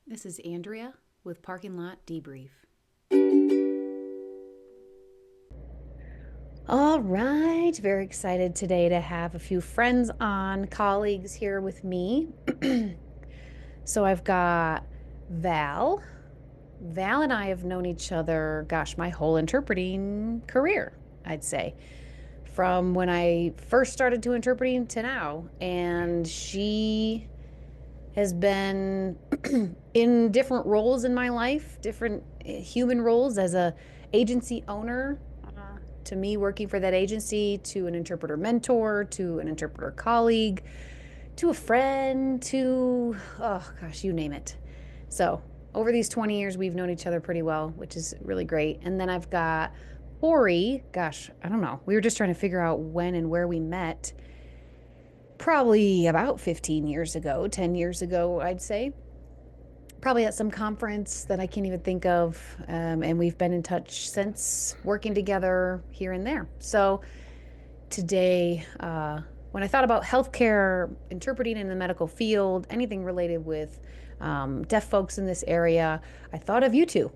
This is Andrea with Parking Lot Debrief. All right, very excited today to have a few friends on, colleagues here with me. So I've got Val. Val and I have known each other, gosh, my whole interpreting career, I'd say, from when I first started to interpreting to now. And she has been in different roles in my life, different human roles as a agency owner, to me working for that agency, to an interpreter mentor, to an interpreter colleague, to a friend, to, oh gosh, you name it. So over these 20 years, we've known each other pretty well, which is really great. And then I've got Corey. Gosh, I don't know. We were just trying to figure out when and where we met. Probably about 15 years ago, 10 years ago, I'd say. Probably at some conference that I can't even think of. And we've been in touch since, working together here and there. So today, when I thought about healthcare, interpreting in the medical field, anything related with deaf folks in this area, I thought of you two.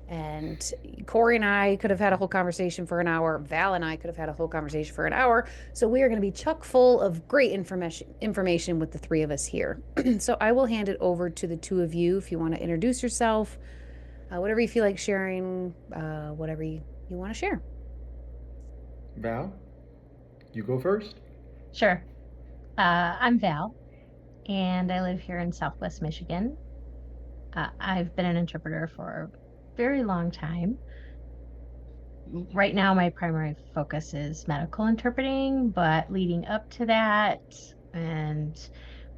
And Corey and I could have had a whole conversation for an hour. Val and I could have had a whole conversation for an hour. So we are going to be chock full of great information with the three of us here. So I will hand it over to the two of you if you want to introduce yourself, whatever you feel like sharing, whatever you want to share. Val, you go first. Sure. I'm Val, and I live here in Southwest Michigan. I've been an interpreter for a very long time. Right now, my primary focus is medical interpreting, but leading up to that, and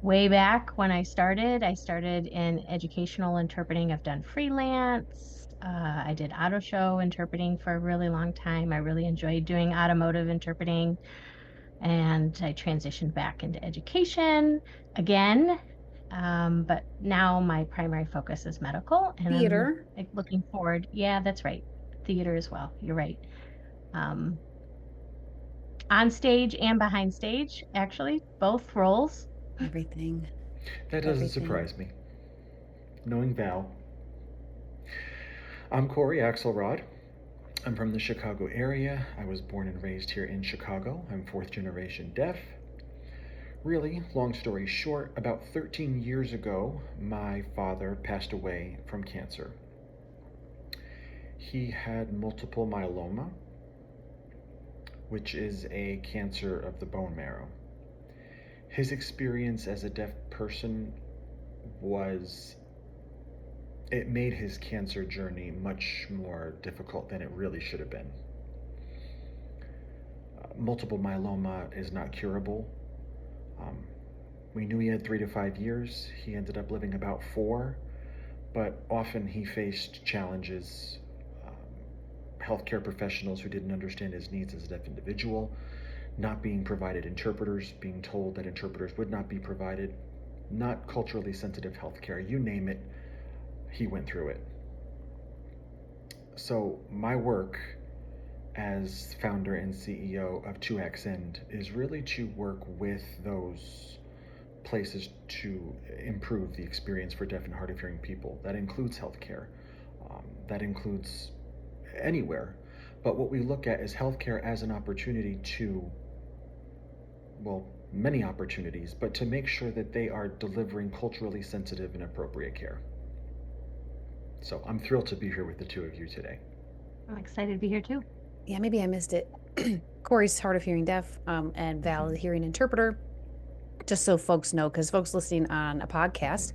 way back when I started in educational interpreting. I've done freelance. I did auto show interpreting for a really long time. I really enjoyed doing automotive interpreting. And I transitioned back into education again. But now my primary focus is medical, and I'm Theater. like, looking forward. Yeah, that's right. Theater as well. You're right. Um, on stage and behind stage, actually, both roles. Everything. That doesn't Everything. surprise me. Knowing Val, I'm Corey Axelrod. I'm from the Chicago area. I was born and raised here in Chicago. I'm fourth generation deaf. Really, long story short, about 13 years ago, my father passed away from cancer. He had multiple myeloma, which is a cancer of the bone marrow. His experience as a deaf person was it made his cancer journey much more difficult than it really should have been. Multiple myeloma is not curable. Um, we knew he had 3 to 5 years. He ended up living about 4, but often he faced challenges. Healthcare professionals who didn't understand his needs as a deaf individual, not being provided interpreters, being told that interpreters would not be provided, not culturally sensitive healthcare, you name it, he went through it. So my work as founder and CEO of 2XEnd is really to work with those places to improve the experience for deaf and hard of hearing people. That includes healthcare. That includes anywhere. But what we look at is healthcare as an opportunity to, well, many opportunities, but to make sure that they are delivering culturally sensitive and appropriate care. So I'm thrilled to be here with the two of you today. I'm excited to be here too. Yeah, maybe I missed it. Corey's hard of hearing deaf, and Val is a hearing interpreter. Just so folks know, because folks listening on a podcast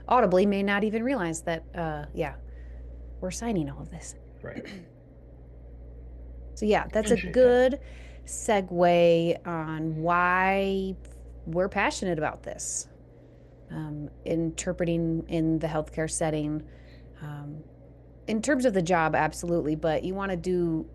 audibly may not even realize that, yeah, we're signing all of this. Right. So yeah, that's a Appreciate that. good segue on why we're passionate about this. Interpreting in the healthcare setting. In terms of the job, absolutely, but you want to do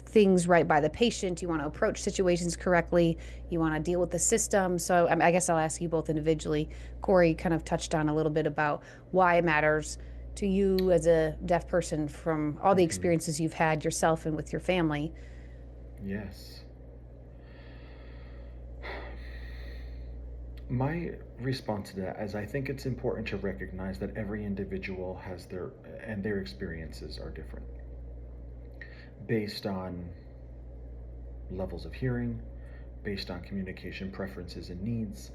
things right by the patient. You want to approach situations correctly. You want to deal with the system. So I guess I'll ask you both individually. Corey kind of touched on a little bit about why it matters to you as a deaf person from all the Mm-hmm. experiences you've had yourself and with your family. Yes. My response to that is I think it's important to recognize that every individual has their experiences are different based on levels of hearing, based on communication preferences and needs.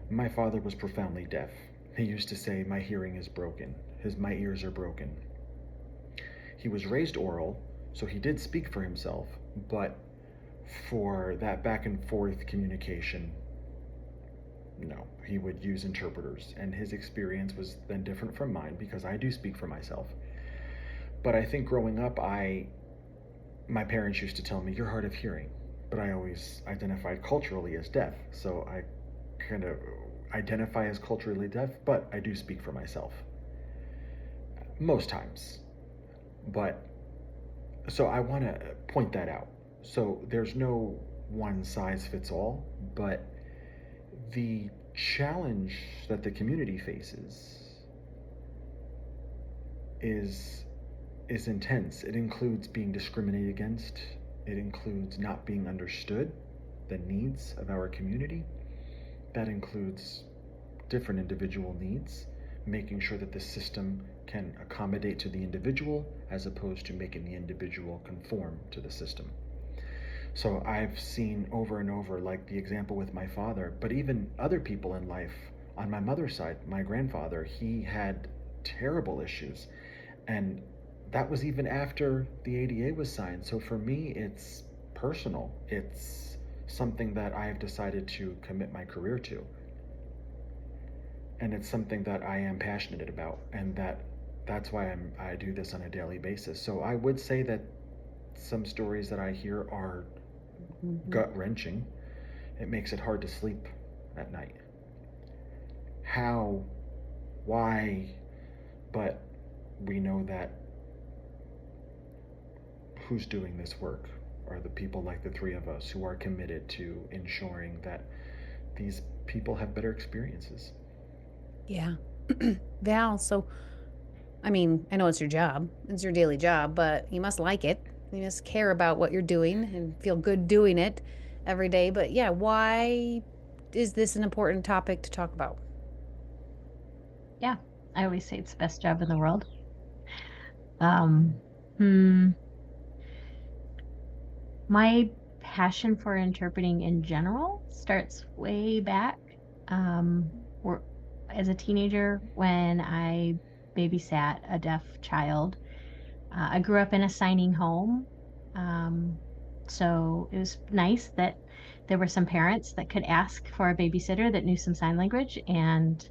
My father was profoundly deaf. He used to say, "My hearing is broken. My ears are broken." He was raised oral, so he did speak for himself, but for that back and forth communication, no, he would use interpreters, and his experience was then different from mine because I do speak for myself. But I think growing up, my parents used to tell me, "You're hard of hearing," but I always identified culturally as deaf, so I kind of identify as culturally deaf, but I do speak for myself most times. But so I want to point that out. So there's no one size fits all, but the challenge that the community faces is is intense. It includes being discriminated against. It includes not being understood, the needs of our community. That includes different individual needs, making sure that the system can accommodate to the individual as opposed to making the individual conform to the system. So I've seen over and over, like the example with my father, but even other people in life. On my mother's side, my grandfather, he had terrible issues. And that was even after the ADA was signed. So for me, it's personal. It's something that I have decided to commit my career to. And it's something that I am passionate about, and that's why I do this on a daily basis. So I would say that some stories that I hear are Mm-hmm. gut wrenching. It makes it hard to sleep at night. How? Why? But we know that who's doing this work are the people like the three of us who are committed to ensuring that these people have better experiences. Yeah. Val, so I mean, I know it's your job, it's your daily job, but you must like it. You must care about what you're doing and feel good doing it every day. But yeah, why is this an important topic to talk about? Yeah, I always say it's the best job in the world. Um, hmm, my passion for interpreting in general starts way back. Where, as a teenager, when I babysat a deaf child, I grew up in a signing home. Um, so it was nice that there were some parents that could ask for a babysitter that knew some sign language. And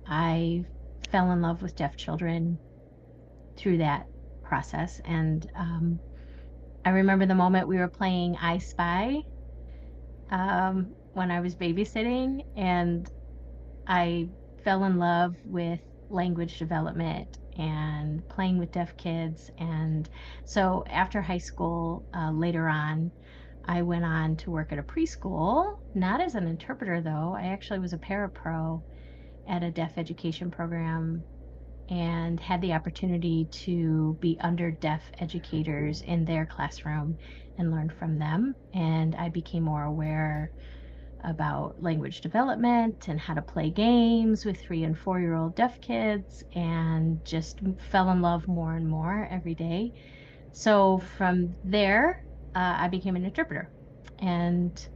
I fell in love with deaf children through that process. And I remember the moment we were playing I Spy when I was babysitting, and I fell in love with language development and playing with deaf kids. And so after high school, later on, I went on to work at a preschool, not as an interpreter though. I actually was a parapro at a deaf education program and had the opportunity to be under deaf educators in their classroom and learn from them. And I became more aware about language development and how to play games with 3 and 4-year-old deaf kids, and just fell in love more and more every day. So from there, I became an interpreter. And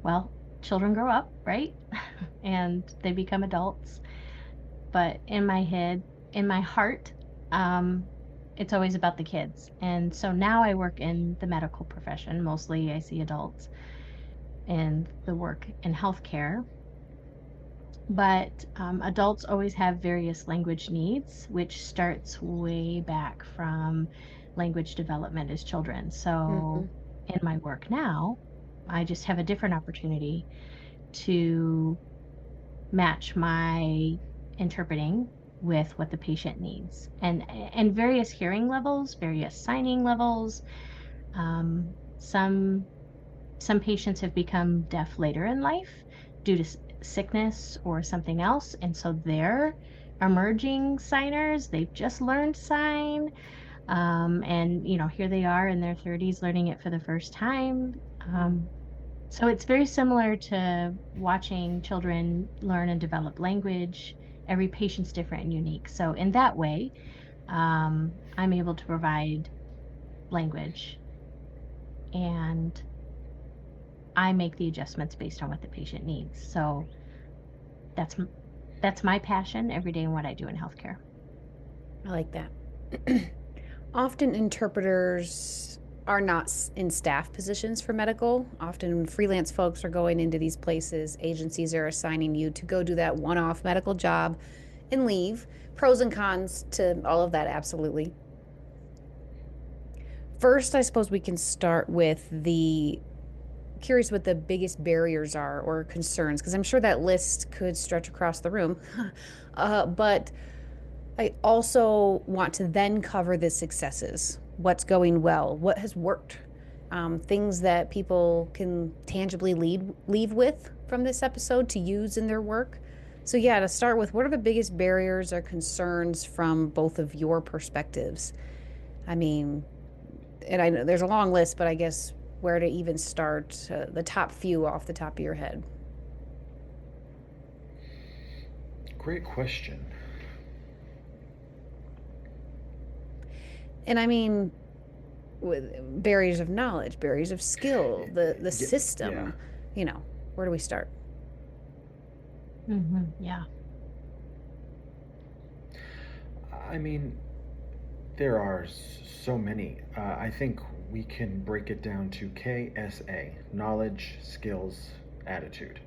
well, children grow up, right? And they become adults. But in my head, in my heart, um, it's always about the kids. And so now I work in the medical profession. Mostly I see adults and the work in healthcare. But adults always have various language needs, which starts way back from language development as children. Mm-hmm. So in my work now, I just have a different opportunity to match my interpreting with what the patient needs, and various hearing levels, various signing levels. Some patients have become deaf later in life due to sickness or something else, and so they're emerging signers. They've just learned sign, and here they are in their 30s learning it for the first time. So it's very similar to watching children learn and develop language. Every patient's different and unique. So in that way, I'm able to provide language, and I make the adjustments based on what the patient needs. So that's that's my passion every day in what I do in healthcare. I like that. Often interpreters are not in staff positions for medical. Often freelance folks are going into these places. Agencies are assigning you to go do that one-off medical job and leave. Pros and cons to all of that, absolutely. First, I suppose we can start with the curious what the biggest barriers are or concerns, because I'm sure that list could stretch across the room. But I also want to then cover the successes, what's going well, what has worked, things that people can tangibly leave with from this episode to use in their work. So, yeah, to start with, what are the biggest barriers or concerns from both of your perspectives? I mean, and I know there's a long list, but I guess where to even start, the top few off the top of your head. Great question. And I mean, with barriers of knowledge, barriers of skill, the Yeah. system, where do we start? Yeah. I mean, there are so many. I think we can break it down to KSA: knowledge, skills, attitude.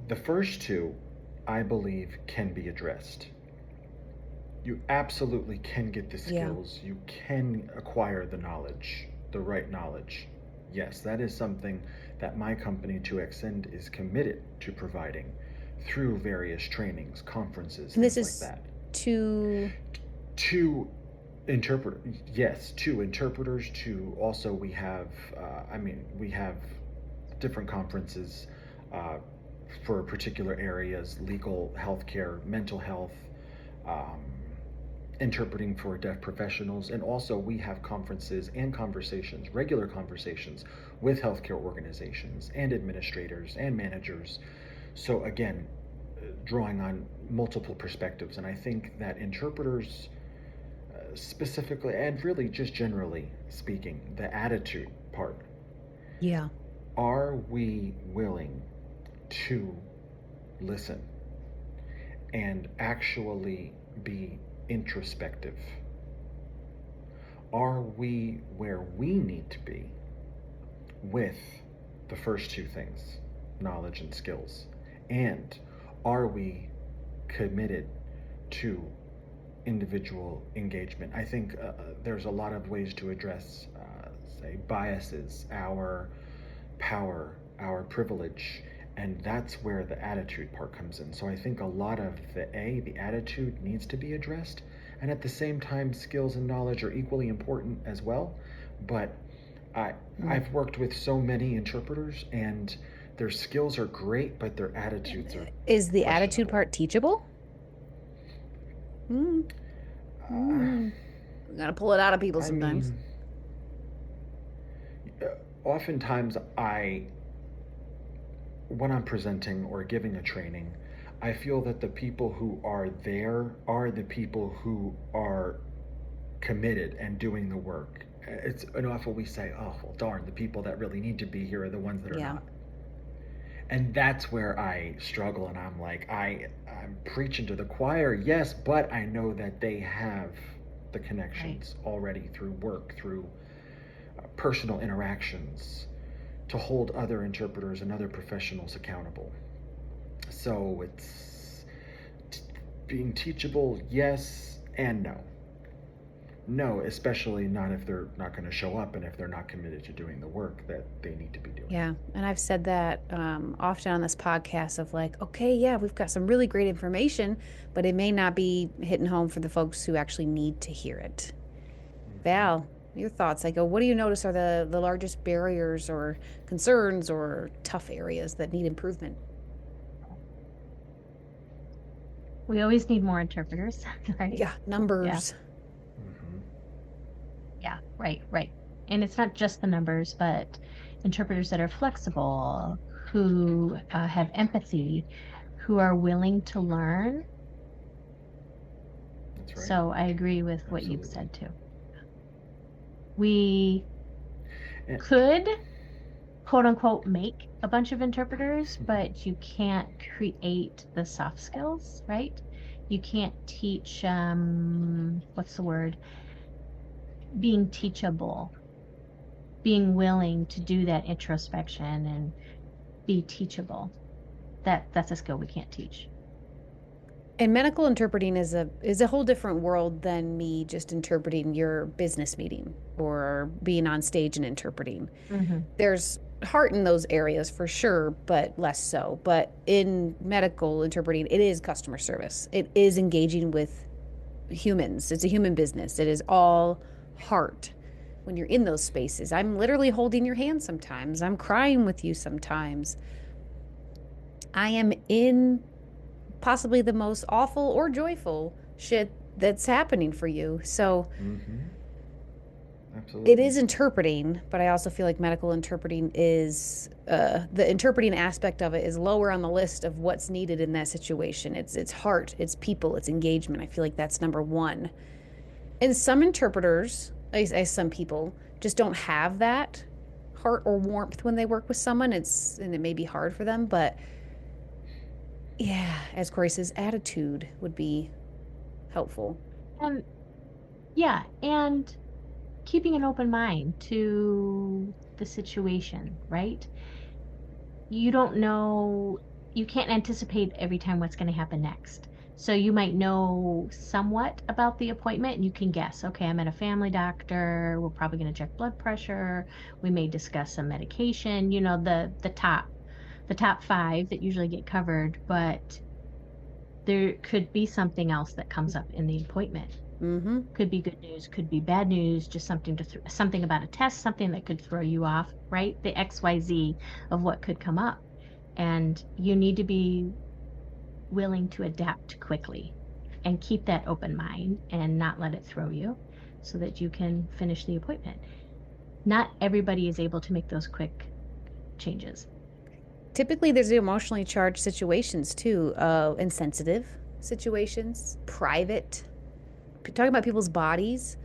The first two, I believe, can be addressed. You absolutely can get the Yeah. skills, you can acquire the knowledge, the right knowledge. Yes, that is something that my company 2XN is committed to providing through various trainings, conferences, And this things like is that. to, To interpret, yes, to interpreters, to also we have different conferences uh, for particular areas: legal, healthcare, mental health, um, interpreting for deaf professionals, and also we have conferences and conversations, regular conversations with healthcare organizations and administrators and managers. So again, drawing on multiple perspectives, and I think that interpreters, specifically and really just generally speaking, the attitude part, yeah. are we willing to listen and actually be introspective? Are we where we need to be with the first two things, knowledge and skills? And are we committed to individual engagement? I think there's a lot of ways to address, say, biases, our power, our privilege, and that's where the attitude part comes in. So I think a lot of the attitude needs to be addressed, and at the same time, skills and knowledge are equally important as well. But I, I've worked with so many interpreters, and their skills are great, but their attitudes are Is the attitude questionable. part teachable? Mm, Uh, mm. Gotta pull it out of people I sometimes. mean, oftentimes when I'm presenting or giving a training, I feel that the people who are there are the people who are committed and doing the work. It's an awful we say, oh, well, darn, the people that really need to be here are the ones that are Yeah. not. And that's where I struggle, and I'm like, I'm preaching to the choir, yes, but I know that they have the Right. connections already through work, through personal interactions, to hold other interpreters and other professionals accountable. So it's being teachable, yes and no. No, especially not if they're not going to show up and if they're not committed to doing the work that they need to be doing. Yeah. And I've said that often on this podcast of like, okay, yeah, we've got some really great information, but it may not be hitting home for the folks who actually need to hear it. Val, your thoughts? I go, what do you notice are the largest barriers or concerns or tough areas that need improvement? We always need more interpreters, right? Yeah, Yeah. numbers. Mm-hmm. Yeah. Right. Right. And it's not just the numbers, but interpreters that are flexible, who have empathy, who are willing to learn. That's right. So I agree with what you've Absolutely. said too. We And, could, quote unquote, make a bunch of interpreters, but you can't create the soft skills, right? You can't teach, what's the word? Being teachable, being willing to do that introspection and be teachable. That's a skill we can't teach. And medical interpreting is a whole different world than me just interpreting your business meeting or being on stage and interpreting. Hmm. There's heart in those areas for sure, but less so. But in medical interpreting, it is customer service. It is engaging with humans. It's a human business. It is all heart. When you're in those spaces, I'm literally holding your hand sometimes. I'm crying with you sometimes. I am in possibly the most awful or joyful shit that's happening for you. So mm-hmm. it Absolutely. is interpreting, but I also feel like medical interpreting is the interpreting aspect of it is lower on the list of what's needed in that situation. It's heart, it's people, it's engagement. I feel like that's number one. And some interpreters, some people, just don't have that heart or warmth when they work with someone. And it may be hard for them, but yeah, as Corey says, attitude would be helpful. And yeah, and keeping an open mind to the situation, right? You don't know, you can't anticipate every time what's going to happen next. So you might know somewhat about the appointment and you can guess, okay, I'm at a family doctor, we're probably going to check blood pressure, we may discuss some medication, the top 5 that usually get covered, but there could be something else that comes up in the appointment. Mm-hmm. Could be good news, could be bad news, just something about a test, something that could throw you off, right? The XYZ of what could come up. And you need to be willing to adapt quickly and keep that open mind and not let it throw you so that you can finish the appointment. Not everybody is able to make those quick changes. Typically, there's the emotionally charged situations too, insensitive situations, private. Talking about people's bodies.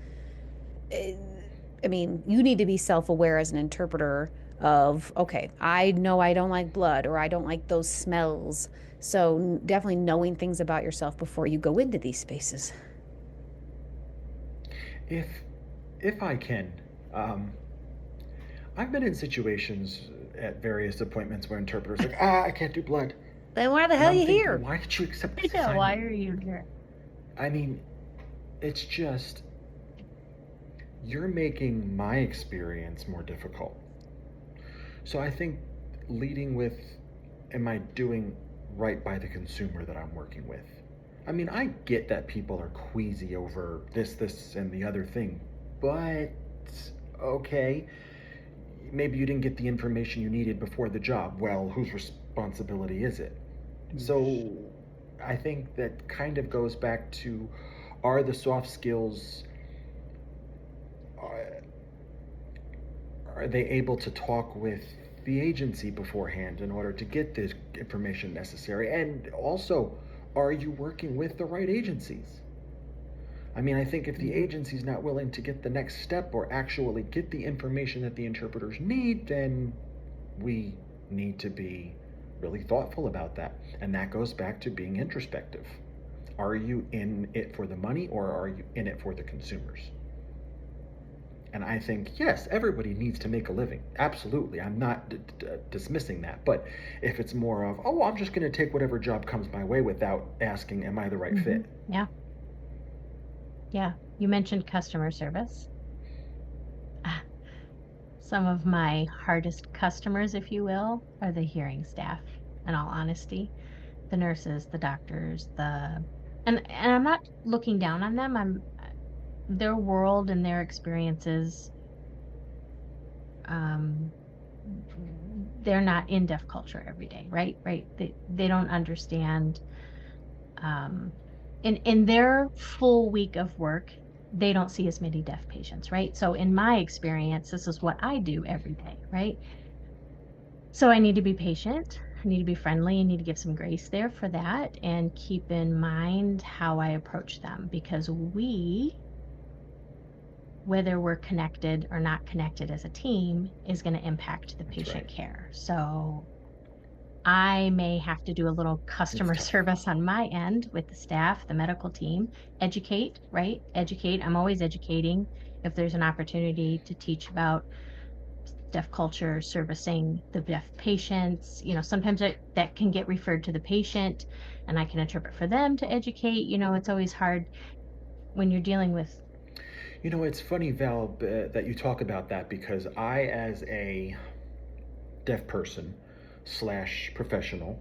eh, I mean, you need to be self aware as an interpreter of, okay, I know I don't like blood or I don't like those smells. So, definitely knowing things about yourself before you go into these spaces. If if I can, um, I've been in situations at various appointments where interpreters are like, I can't do blood, Then why the and hell are I'm you thinking, here? why did you accept this Yeah, why assignment? are you here? I mean, it's just you're making my experience more difficult. So I think leading with, am I doing right by the consumer that I'm working with? I mean, I get that people are queasy over this, and the other thing, but okay, maybe you didn't get the information you needed before the job. Well, whose responsibility is it? So I think that kind of goes back to, are the soft skills, are, are they able to talk with the agency beforehand in order to get the information necessary? And also, are you working with the right agencies? I mean, I think if the Mm-hmm. agency's not willing to get the next step or actually get the information that the interpreters need, then we need to be really thoughtful about that. And that goes back to being introspective. Are you in it for the money or are you in it for the consumers? And I think, yes, everybody needs to make a living. Absolutely. I'm not dismissing that. But if it's more of, oh, I'm just going to take whatever job comes my way without asking, am I the right Hmm. fit? Yeah, yeah. You mentioned customer service. Ah, some of my hardest customers, if you will, are the hearing staff, in all honesty. The nurses, the doctors, and I'm not looking down on them. I'm their world and their experiences, um they're not in deaf culture every day, right, they don't understand, um in their full week of work, they don't see as many deaf patients, right? So in my experience, this is what I do every day, right? So I need to be patient. I need to be friendly. I need to give some grace there for that and keep in mind how I approach them, because whether we're connected or not connected as a team, is going to impact the That's patient right. care. So I may have to do a little It's customer tough. service on my end with the staff, the medical team, educate, right? Educate. I'm always educating. If there's an opportunity to teach about deaf culture, servicing the deaf patients, sometimes that can get referred to the patient and I can interpret for them to educate. It's always hard when you're dealing with. It's funny, Val, that you talk about that because I, as a deaf person slash professional,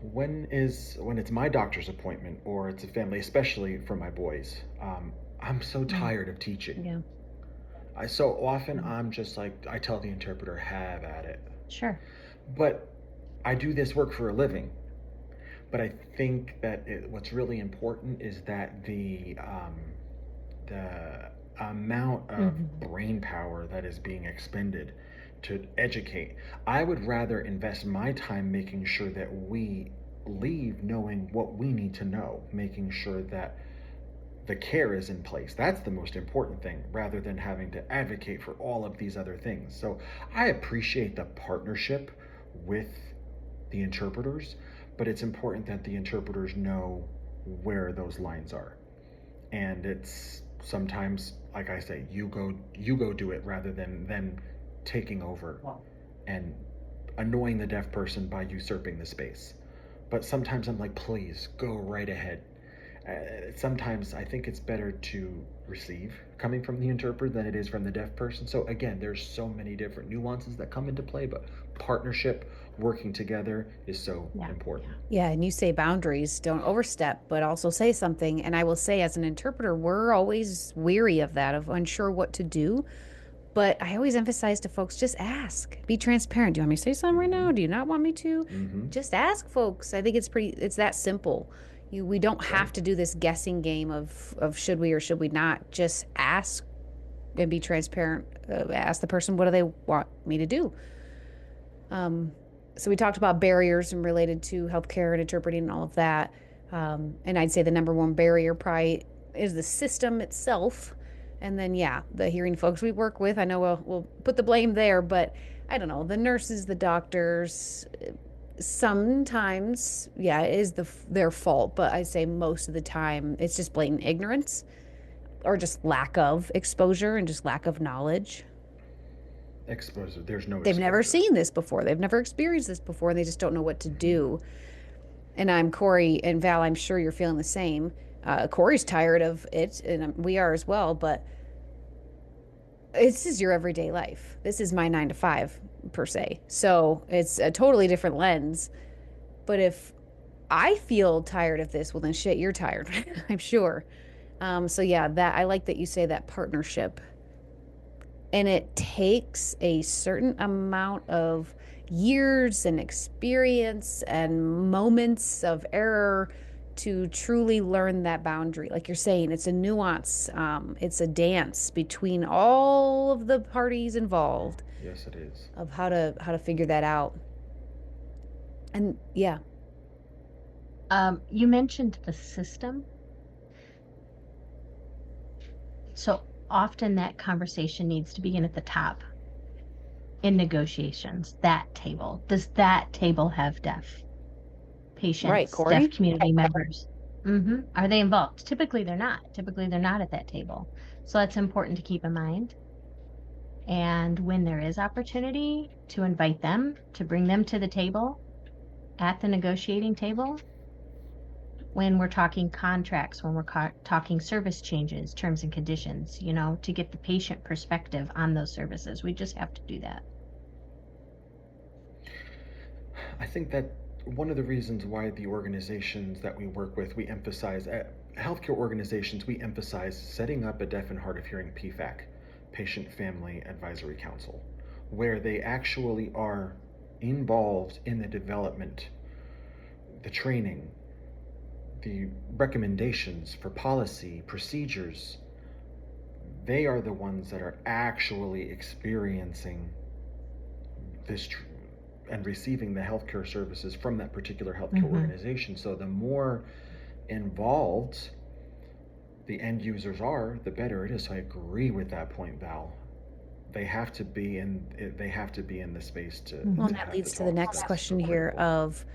when it's my doctor's appointment or it's a family, especially for my boys, I'm so Mm, tired of teaching. Yeah. So often mm, I'm just like, I tell the interpreter, have at it. sure. But I do this work for a living. But I think that what's really important is that the amount of Hmm. brain power that is being expended to educate. I would rather invest my time making sure that we leave knowing what we need to know, making sure that the care is in place. That's the most important thing, rather than having to advocate for all of these other things. So I appreciate the partnership with the interpreters, but it's important that the interpreters know where those lines are. And it's sometimes, like I say, you go do it rather than them taking over and annoying the deaf person by usurping the space. But sometimes I'm like, please go right ahead. Sometimes I think it's better to receive coming from the interpreter than it is from the deaf person. So again, there's so many different nuances that come into play, but partnership, working together is so Yeah. important. Yeah, and you say boundaries, don't overstep, but also say something. And I will say, as an interpreter, we're always weary of that, of unsure what to do. But I always emphasize to folks, just ask, be transparent. Do you want me to say something right Mm-hmm. now? Do you not want me to? Mm-hmm. Just ask folks. I think it's that simple. We don't That's have right. to do this guessing game of should we or should we not. Just ask and be transparent. Ask the person, what do they want me to do? Um, so we talked about barriers and related to healthcare and interpreting and all of that. And I'd say the number one barrier probably is the system itself. And then, yeah, the hearing folks we work with, I know we'll put the blame there, but I don't know, the nurses, the doctors, sometimes, yeah, it is their fault, but I say most of the time it's just blatant ignorance or just lack of exposure and just lack of knowledge. Exposure. There's no They've never exposure. seen this before. They've never experienced this before. And they just don't know what to Mm-hmm. do. And I'm Corey and Val. I'm sure you're feeling the same. Corey's tired of it, and we are as well. But this is your everyday life. This is my 9 to 5 per se. So it's a totally different lens. But if I feel tired of this, well, then shit, you're tired. I'm sure. So yeah, that I like that you say that partnership, and it takes a certain amount of years and experience and moments of error to truly learn that boundary. Like you're saying, it's a nuance, it's a dance between all of the parties involved Yes, it is. of how to figure that out. And yeah, You mentioned the system. So often that conversation needs to begin at the top in negotiations. That table. Does that table have deaf right, patients, deaf Corey. community members? Are they involved? Typically, they're not. Typically, they're not at that table. So that's important to keep in mind. And when there is opportunity to invite them, to bring them to the table at the negotiating table, when we're talking contracts, when we're talking service changes, terms and conditions, to get the patient perspective on those services. We just have to do that. I think that one of the reasons why the organizations that we work with, we emphasize, healthcare organizations, we emphasize setting up a deaf and hard of hearing PFAC, Patient Family Advisory Council, where they actually are involved in the development, the training, the recommendations for policy, procedures, they are the ones that are actually experiencing this and receiving the healthcare services from that particular healthcare Mm-hmm. organization. So the more involved the end users are, the better it is. So I agree with that point, Val. They have to be in. They have to be in the space Well, to and that have the leads to the talks. next That's so question here critical. of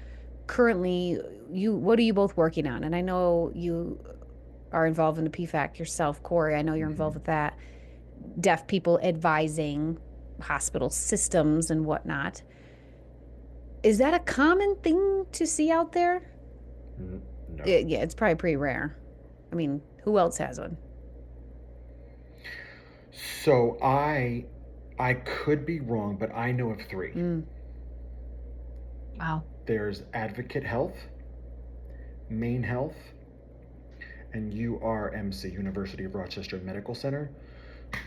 currently what are you both working on? And I know you are involved in the PFAC yourself, Corey. I know you're Mm-hmm. involved with that. Deaf people advising hospital systems and whatnot. Is that a common thing to see out there? No. Yeah, it's probably pretty rare. I mean, who else has one? So I could be wrong, but I know of three. Mm, Wow. There's Advocate Health, Maine Health, and URMC, University of Rochester Medical Center.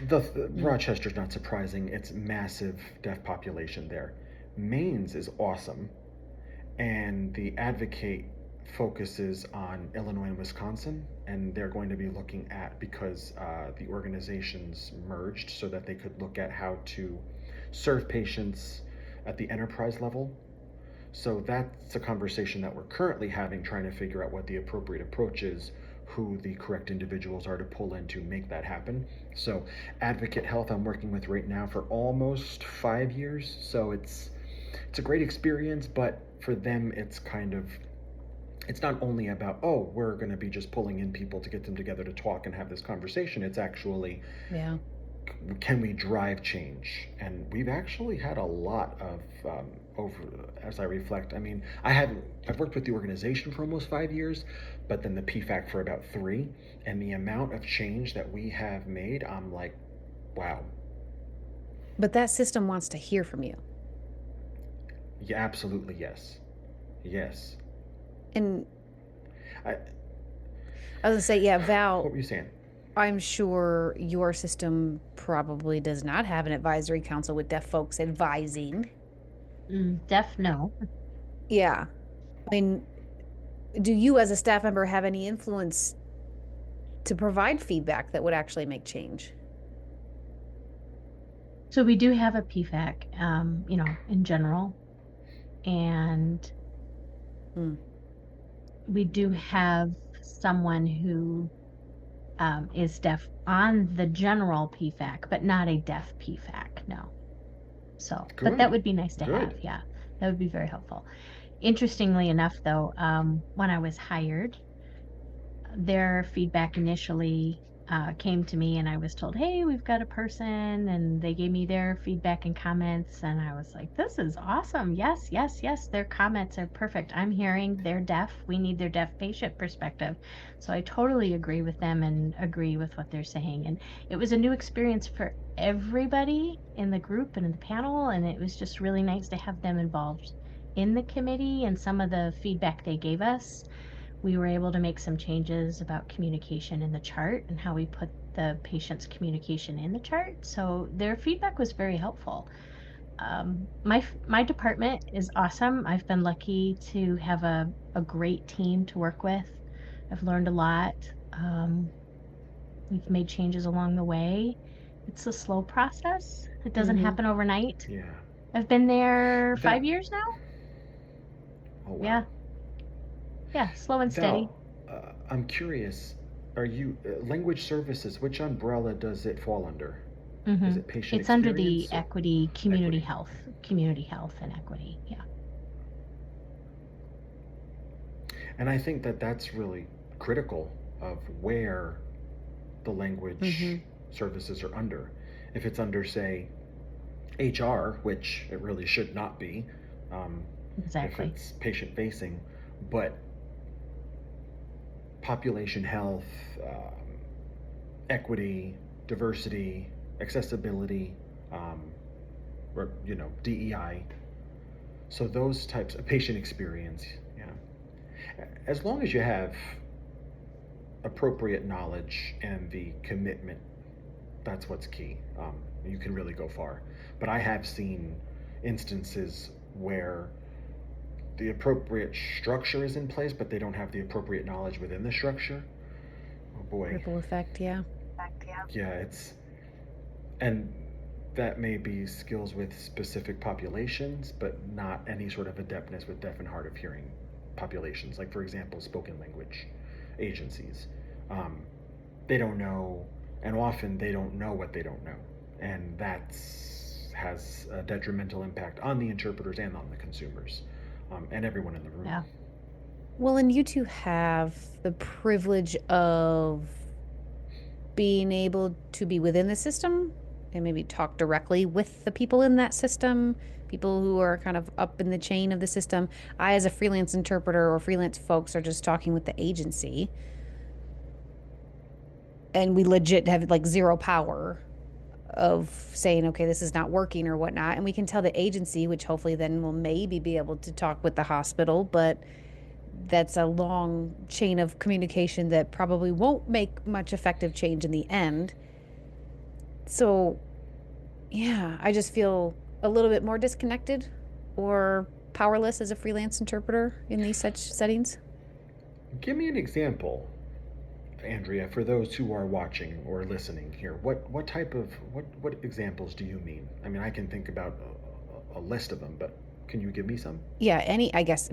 Mm. Rochester's not surprising. It's massive deaf population there. Maine's is awesome, and the Advocate focuses on Illinois and Wisconsin, and they're going to be looking at because the organizations merged so that they could look at how to serve patients at the enterprise level. So that's a conversation that we're currently having, trying to figure out what the appropriate approach is, who the correct individuals are to pull in to make that happen. So, Advocate Health, I'm working with right now for almost 5 years. So it's a great experience, but for them, it's not only about, oh, we're going to be just pulling in people to get them together to talk and have this conversation. It's actually, yeah. can we drive change? And we've actually had a lot of over as I reflect. I mean, I've worked with the organization for almost 5 years, but then the PFAC for about three, and the amount of change that we have made, I'm like, wow. But that system wants to hear from you. Yeah, absolutely, yes, yes. And I, I was gonna say, yeah, what Val, were you saying? I'm sure your system probably does not have an advisory council with deaf folks advising. Deaf, no. Yeah. I mean, do you as a staff member have any influence to provide feedback that would actually make change? So we do have a PFAC, in general, and Hmm. we do have someone who is deaf on the general PFAC, but not a deaf PFAC, no. So, but that Good, would be nice to have. good. Yeah, that would be very helpful. Interestingly enough, though, when I was hired, their feedback initially came to me and I was told, hey, we've got a person, and they gave me their feedback and comments, and I was like, this is awesome. Yes, yes, yes, their comments are perfect. I'm hearing they're deaf. We need their deaf patient perspective. So I totally agree with them and agree with what they're saying. And it was a new experience for everybody in the group and in the panel, and it was just really nice to have them involved in the committee. And some of the feedback they gave us, we were able to make some changes about communication in the chart and how we put the patient's communication in the chart. So their feedback was very helpful. My department is awesome. I've been lucky to have a great team to work with. I've learned a lot. We've made changes along the way. It's a slow process. It doesn't Mm-hmm. happen overnight. Yeah. I've been there That. 5 years now. Oh wow. Yeah, yeah, slow and steady. Val, I'm curious. Are you language services? Which umbrella does it fall under? Is Mm-hmm. it patient It's under the experience or equity, equity? community health and equity. Yeah. And I think that that's really critical of where the language Mm-hmm. services are under. If it's under, say, HR, which it really should not be, um, if Exactly. it's patient facing, but population health, equity, diversity, accessibility, um, or DEI. So those types of patient experience, yeah. As long as you have appropriate knowledge and the commitment, that's what's key. You can really go far. But I have seen instances where the appropriate structure is in place, but they don't have the appropriate knowledge within the structure. Oh boy. Ripple effect, yeah. Yeah, it's and that may be skills with specific populations, but not any sort of adeptness with deaf and hard of hearing populations. Like, for example, spoken language agencies. Um, they don't know, and often they don't know what they don't know, and that has a detrimental impact on the interpreters and on the consumers, and everyone in the room. Yeah. Well, and you two have the privilege of being able to be within the system and maybe talk directly with the people in that system, people who are kind of up in the chain of the system. I, as a freelance interpreter or freelance folks, are just talking with the agency. And we legit have like zero power of saying, okay, this is not working or whatnot. And we can tell the agency, which hopefully then will maybe be able to talk with the hospital, but that's a long chain of communication that probably won't make much effective change in the end. So, yeah, I just feel a little bit more disconnected or powerless as a freelance interpreter in these such settings. Give me an example, Andrea, for those who are watching or listening here. What type of what examples do you mean? I mean, I can think about a list of them, but can you give me some? Yeah, I guess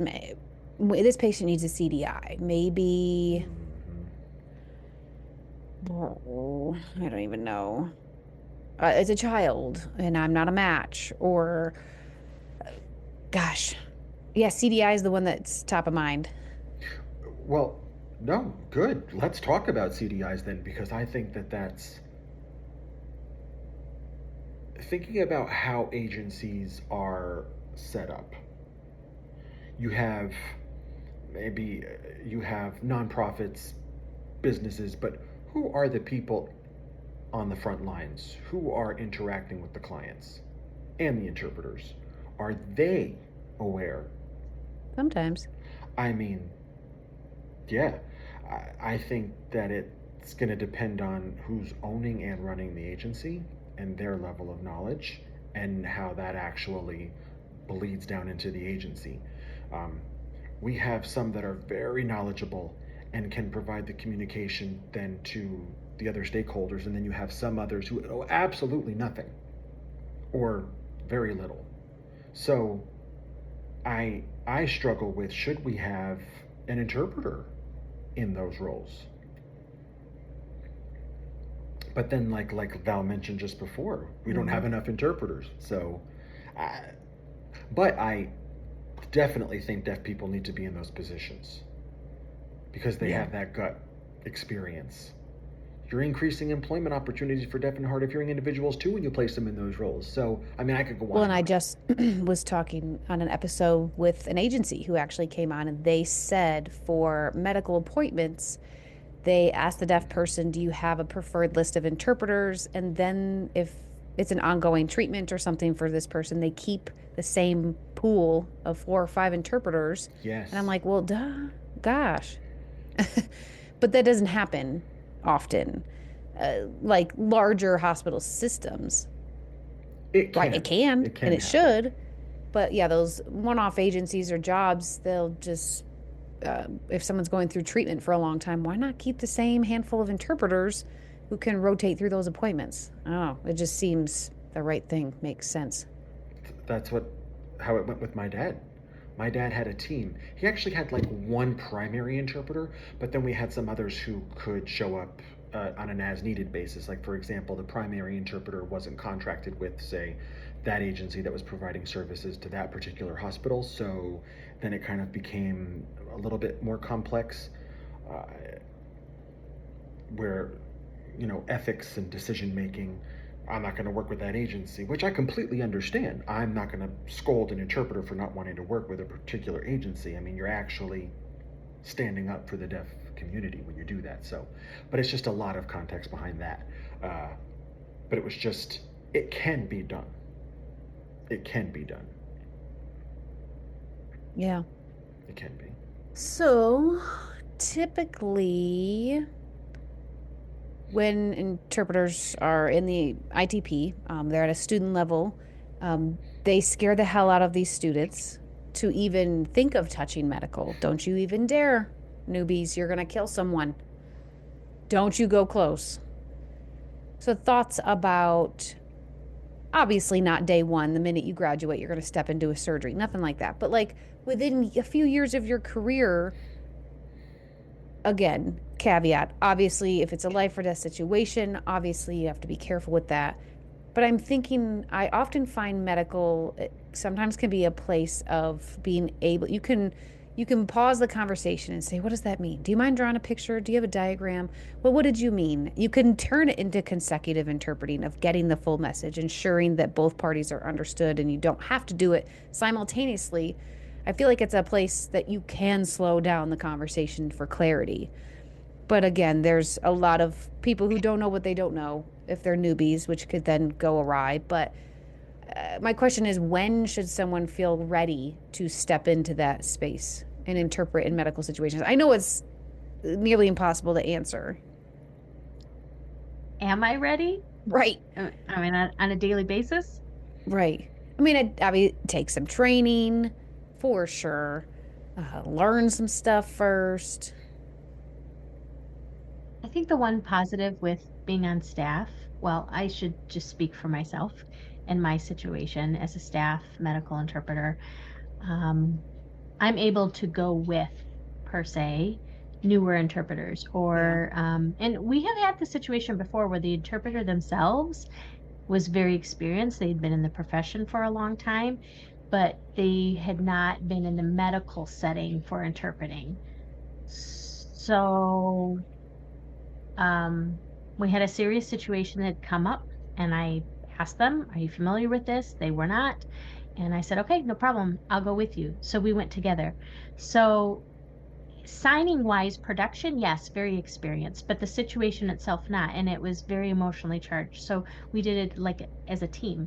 this patient needs a CDI. Maybe, Mm-hmm. oh, I don't even know. As a child and I'm not a match, or gosh, yeah, CDI is the one that's top of mind. Well, no, good. Let's talk about CDIs then, because I think that that's thinking about how agencies are set up. You have maybe you have nonprofits, businesses, but who are the people on the front lines? Who are interacting with the clients and the interpreters? Are they aware? Sometimes. I mean, yeah, I think that it's going to depend on who's owning and running the agency and their level of knowledge and how that actually bleeds down into the agency. Um, we have some that are very knowledgeable and can provide the communication then to the other stakeholders, and then you have some others who know absolutely nothing or very little. So I struggle with, should we have an interpreter in those roles? But then, like Val mentioned just before, we don't Mm-hmm. have enough interpreters. So, I, but I definitely think deaf people need to be in those positions because they Yeah. have that gut experience. You're increasing employment opportunities for deaf and hard of hearing individuals too when you place them in those roles. So, I mean, I could go Well, on and and I on. just was talking on an episode with an agency who actually came on, and they said for medical appointments, they asked the deaf person, do you have a preferred list of interpreters? And then if it's an ongoing treatment or something for this person, they keep the same pool of 4 or 5 interpreters. And I'm Yes, like, well, duh, gosh. But that doesn't happen often. Like larger hospital systems, it right? It can. can It and can it happen. should. But yeah, those one-off agencies or jobs, they'll just if someone's going through treatment for a long time, why not keep the same handful of interpreters who can rotate through those appointments? Oh, it just seems the right thing. Makes sense. That's what how it went with my dad. My dad had a team. He actually had like one primary interpreter, but then we had some others who could show up on an as needed basis. Like, for example, the primary interpreter wasn't contracted with, say, that agency that was providing services to that particular hospital. So then it kind of became a little bit more complex, uh, where, ethics and decision making, I'm not going to work with that agency, which I completely understand. I'm not going to scold an interpreter for not wanting to work with a particular agency. I mean, you're actually standing up for the deaf community when you do that. So, but it's just a lot of context behind that. Uh, but it was just, it can be done. It can be done. Yeah. It can be. So typically, when interpreters are in the ITP, they're at a student level. They scare the hell out of these students to even think of touching medical. Don't you even dare, newbies. You're going to kill someone. Don't you go close. So, thoughts about obviously not day one, the minute you graduate, you're going to step into a surgery, nothing like that. But like within a few years of your career, again, caveat, obviously, if it's a life or death situation, obviously you have to be careful with that. But I'm thinking, I often find medical sometimes can be a place of being able, you can pause the conversation and say, what does that mean? Do you mind drawing a picture? Do you have a diagram? Well, what did you mean? You can turn it into consecutive interpreting of getting the full message, ensuring that both parties are understood and you don't have to do it simultaneously. I feel like it's a place that you can slow down the conversation for clarity. But again, there's a lot of people who don't know what they don't know if they're newbies, which could then go awry. But my question is, when should someone feel ready to step into that space and interpret in medical situations? I know it's nearly impossible to answer. Am I ready? Right, I mean, on a daily basis? right. I mean, take some training for sure. Learn some stuff first. I think the one positive with being on staff, well, I should just speak for myself and my situation as a staff medical interpreter. Um, I'm able to go with, per se, newer interpreters, or and we have had the situation before where the interpreter themselves was very experienced. They'd been in the profession for a long time, but they had not been in the medical setting for interpreting. So we had a serious situation that had come up, and I asked them, are you familiar with this? They were not. And I said, okay, no problem. I'll go with you. So we went together. So signing wise, production, yes, very experienced, but the situation itself not. And it was very emotionally charged. So we did it like as a team.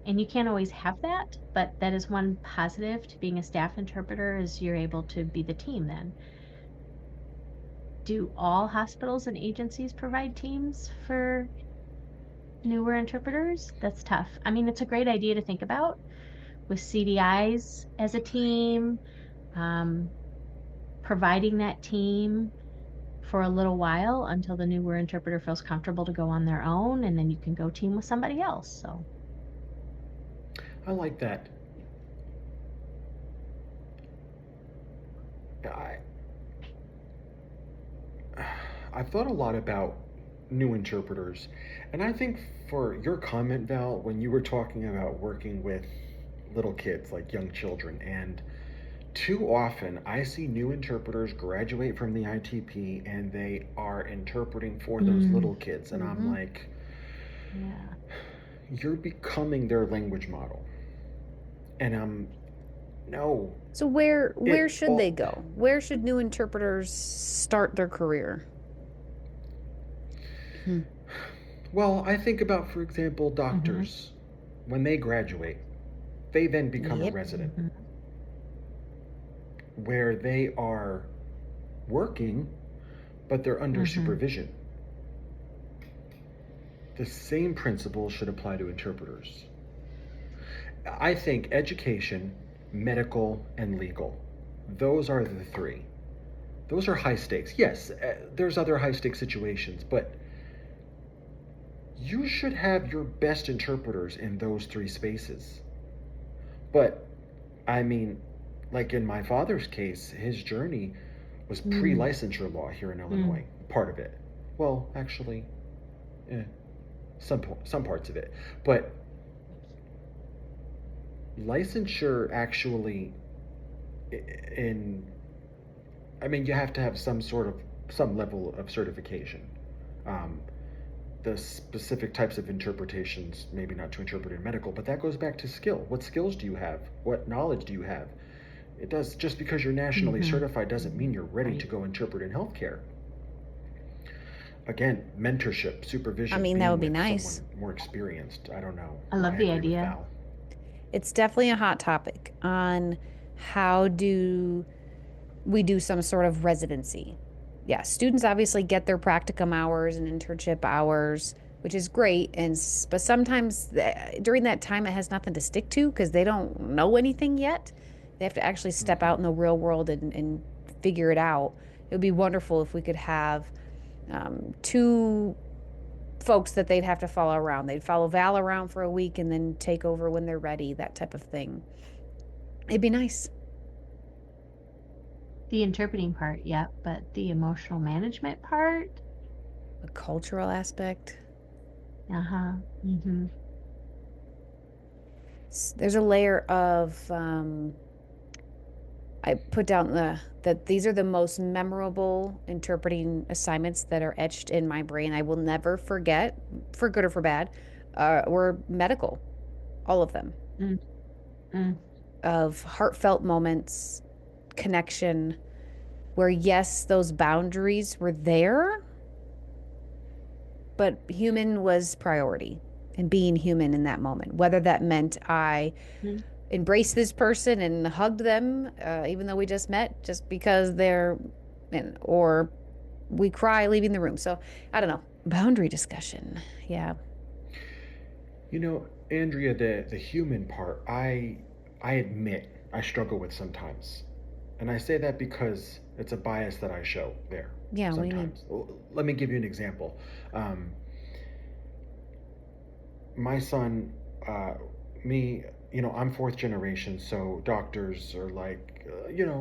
And you can't always have that, but that is one positive to being a staff interpreter, is you're able to be the team then. Do all hospitals and agencies provide teams for newer interpreters? That's tough. I mean, it's a great idea to think about with CDIs as a team, providing that team for a little while until the newer interpreter feels comfortable to go on their own, and then you can go team with somebody else. So I like that. I, I've thought a lot about new interpreters, and I think for your comment, Val, when you were talking about working with little kids, like young children, and too often I see new interpreters graduate from the ITP and they are interpreting for those little kids, and I'm like, yeah. you're becoming their language model. And no. So where should they go? Where should new interpreters start their career? Well, I think about, for example, doctors. When they graduate, they then become a resident, where they are working, but they're under supervision. The same principles should apply to interpreters. I think education, medical, and legal, those are the three. Those are high stakes. Yes, there's other high stakes situations, but you should have your best interpreters in those three spaces. But, I mean, like in my father's case, his journey was pre-licensure law here in Illinois, part of it. Well, actually, some parts of it. But licensure actually, you have to have some level of certification. The specific types of interpretations, maybe not to interpret in medical, but that goes back to skill. What skills do you have? What knowledge do you have? It does, just because you're nationally certified doesn't mean you're ready to go interpret in healthcare. Again, mentorship, supervision. I mean, that would be nice. Someone more experienced. I don't know. I love the idea. It's definitely a hot topic on how do we do some sort of residency. Yeah, students obviously get their practicum hours and internship hours, which is great. But sometimes during that time, it has nothing to stick to because they don't know anything yet. They have to actually step out in the real world and figure it out. It would be wonderful if we could have two folks that they'd have to follow around. They'd follow Val around for a week and then take over when they're ready, that type of thing. It'd be nice. The interpreting part, yeah, but the emotional management part, A cultural aspect. uh-huh. Mm-hmm. There's a layer of I put down that these are the most memorable interpreting assignments that are etched in my brain. I will never forget, for good or for bad, were medical, all of them, Mm, mm, of heartfelt moments, connection, where yes, those boundaries were there, but human was priority and being human in that moment, whether that meant I mm. embraced this person and hugged them, even though we just met, just because they're, or we cry leaving the room. So I don't know. Boundary discussion. Yeah. You know, Andrea, the human part, I admit I struggle with sometimes. And I say that because it's a bias that I show there Yeah. What do you mean? sometimes. Let me give you an example. Um, my son, uh, me, I'm fourth generation, so doctors are like,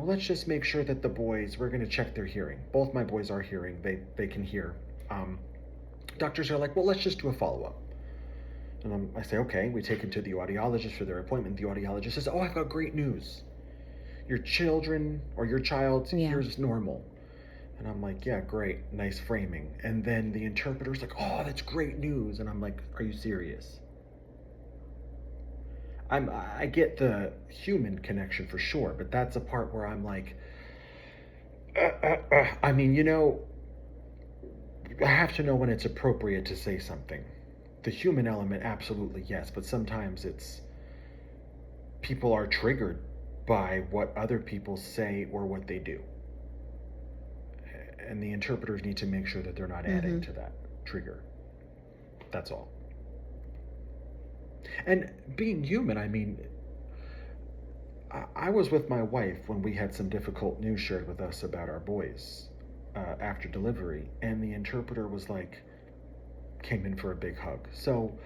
let's just make sure that the boys, we're going to check their hearing. Both my boys are hearing, they can hear. Um, Doctors are like, well, let's just do a follow up. And I say, okay, we take them to the audiologist for their appointment. The audiologist says, oh, I've got great news. Your children or your child Yeah. hears normal. And I'm like, yeah, great, nice framing. And then the interpreter's like, oh, that's great news. And I'm like, are you serious? I get the human connection for sure, but that's a part where I'm like, I mean, I have to know when it's appropriate to say something. The human element, absolutely yes, but sometimes it's people are triggered by what other people say or what they do. And the interpreters need to make sure that they're not adding to that trigger. That's all. And being human, I mean, I was with my wife when we had some difficult news shared with us about our boys after delivery, and the interpreter was like, came in for a big hug. So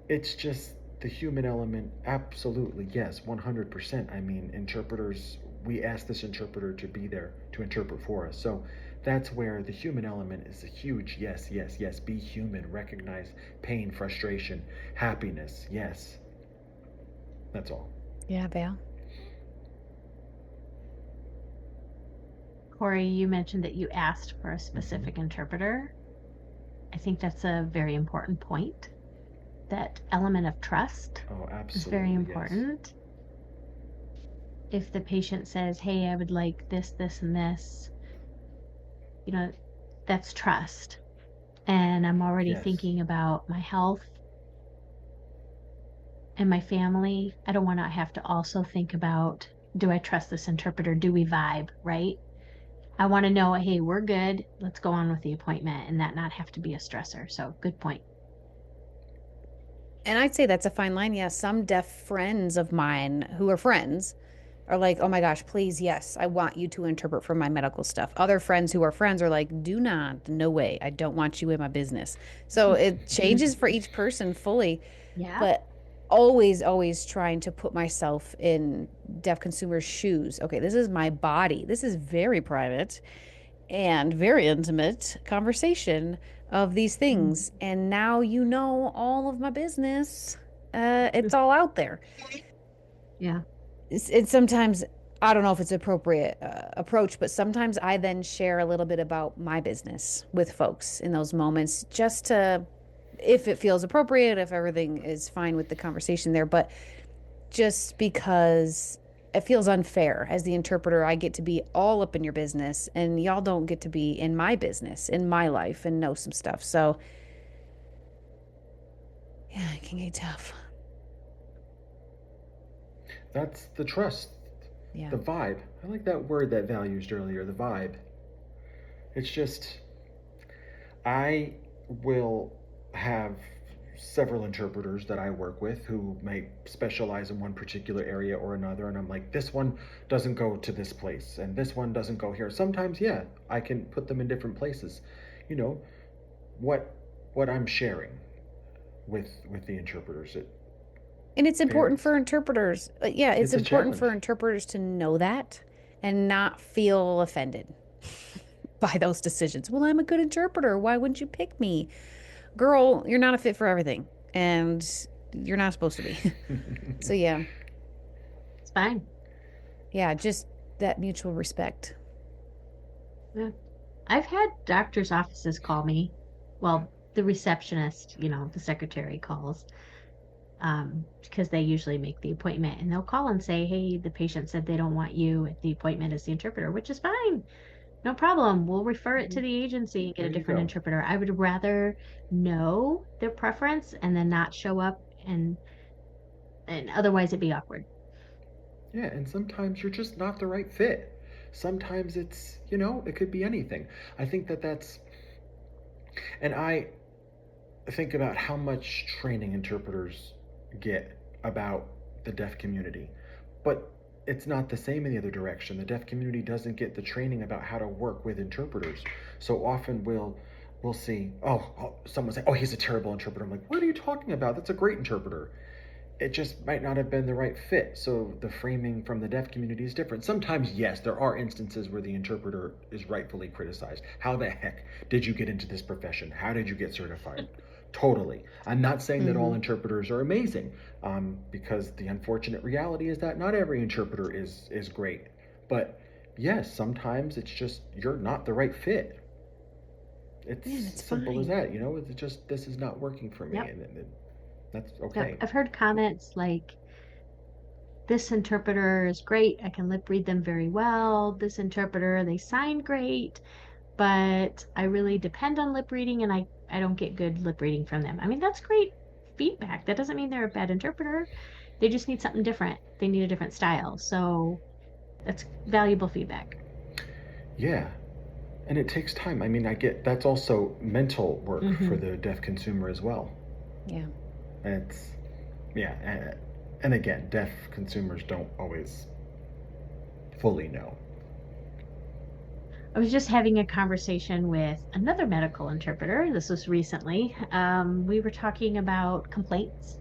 it's just the human element, absolutely, yes, 100%. I mean, interpreters, we asked this interpreter to be there to interpret for us. So that's where the human element is a huge yes, yes, yes. Be human, recognize pain, frustration, happiness, yes. That's all. Yeah, Val. Corey, you mentioned that you asked for a specific interpreter. I think that's a very important point. That element of trust Oh, is very absolutely, yes. important. If the patient says, hey, I would like this, this, and this, that's trust. And I'm already Yes. thinking about my health and my family. I don't want to have to also think about, do I trust this interpreter? Do we vibe, right? I want to know, hey, we're good. Let's go on with the appointment and that not have to be a stressor. So good point. And I'd say that's a fine line. Yeah, some deaf friends of mine who are friends are like, oh my gosh, please, yes, I want you to interpret for my medical stuff. Other friends who are friends are like, do not, no way, I don't want you in my business. So it changes for each person fully, Yeah. but always, always trying to put myself in deaf consumers' shoes. Okay, this is my body. This is very private and very intimate conversation of these things. And now you know all of my business. It's all out there. Yeah. It's sometimes I don't know if it's appropriate approach, but sometimes I then share a little bit about my business with folks in those moments, just to, if it feels appropriate, if everything is fine with the conversation there, but just because it feels unfair as the interpreter, I get to be all up in your business and y'all don't get to be in my business, in my life, and know some stuff. So yeah, it can get tough. That's the trust, Yeah. the vibe. I like that word that Val used earlier, the vibe. It's just, I will have several interpreters that I work with who may specialize in one particular area or another, and I'm like, this one doesn't go to this place, and this one doesn't go here. Sometimes, yeah, I can put them in different places. You know what I'm sharing with the interpreters. It And it's important varies. for interpreters. Yeah, it's It's a important for challenge. interpreters to know that and not feel offended by those decisions. Well, I'm a good interpreter. Why wouldn't you pick me? Girl, you're not a fit for everything, and you're not supposed to be. So, yeah, It's fine. yeah, just that mutual respect. Yeah. I've had doctors' offices call me. Well, the receptionist, the secretary calls, because they usually make the appointment and they'll call and say, hey, the patient said they don't want you at the appointment as the interpreter, which is fine. No problem. We'll refer it to Mhm. the agency and get There a you different go. interpreter. I would rather know their preference and then not show up and otherwise it'd be awkward. Yeah, and sometimes you're just not the right fit. Sometimes it's, it could be anything. I think and I think about how much training interpreters get about the deaf community. But it's not the same in the other direction. The deaf community doesn't get the training about how to work with interpreters. So often we'll see, someone say, oh, he's a terrible interpreter. I'm like, what are you talking about? That's a great interpreter. It just might not have been the right fit. So the framing from the deaf community is different. Sometimes, yes, there are instances where the interpreter is rightfully criticized. How the heck did you get into this profession? How did you get certified? Totally. I'm not saying that all Hmm. interpreters are amazing, because the unfortunate reality is that not every interpreter is great. But yes, sometimes it's just you're not the right fit. It's Man, it's simple as fine. that. It's just this is not working for me, Yep. and that's Yep. okay. I've heard comments like, this interpreter is great. I can lip read them very well. This interpreter, they sign great, but I really depend on lip reading and I don't get good lip reading from them. I mean, that's great feedback. That doesn't mean they're a bad interpreter. They just need something different. They need a different style. So that's valuable feedback. Yeah, and it takes time. I mean, I get that's also mental work for Hmm. the deaf consumer as well. Yeah. And it's yeah, and again, deaf consumers don't always fully know. I was just having a conversation with another medical interpreter. This was recently. We were talking about complaints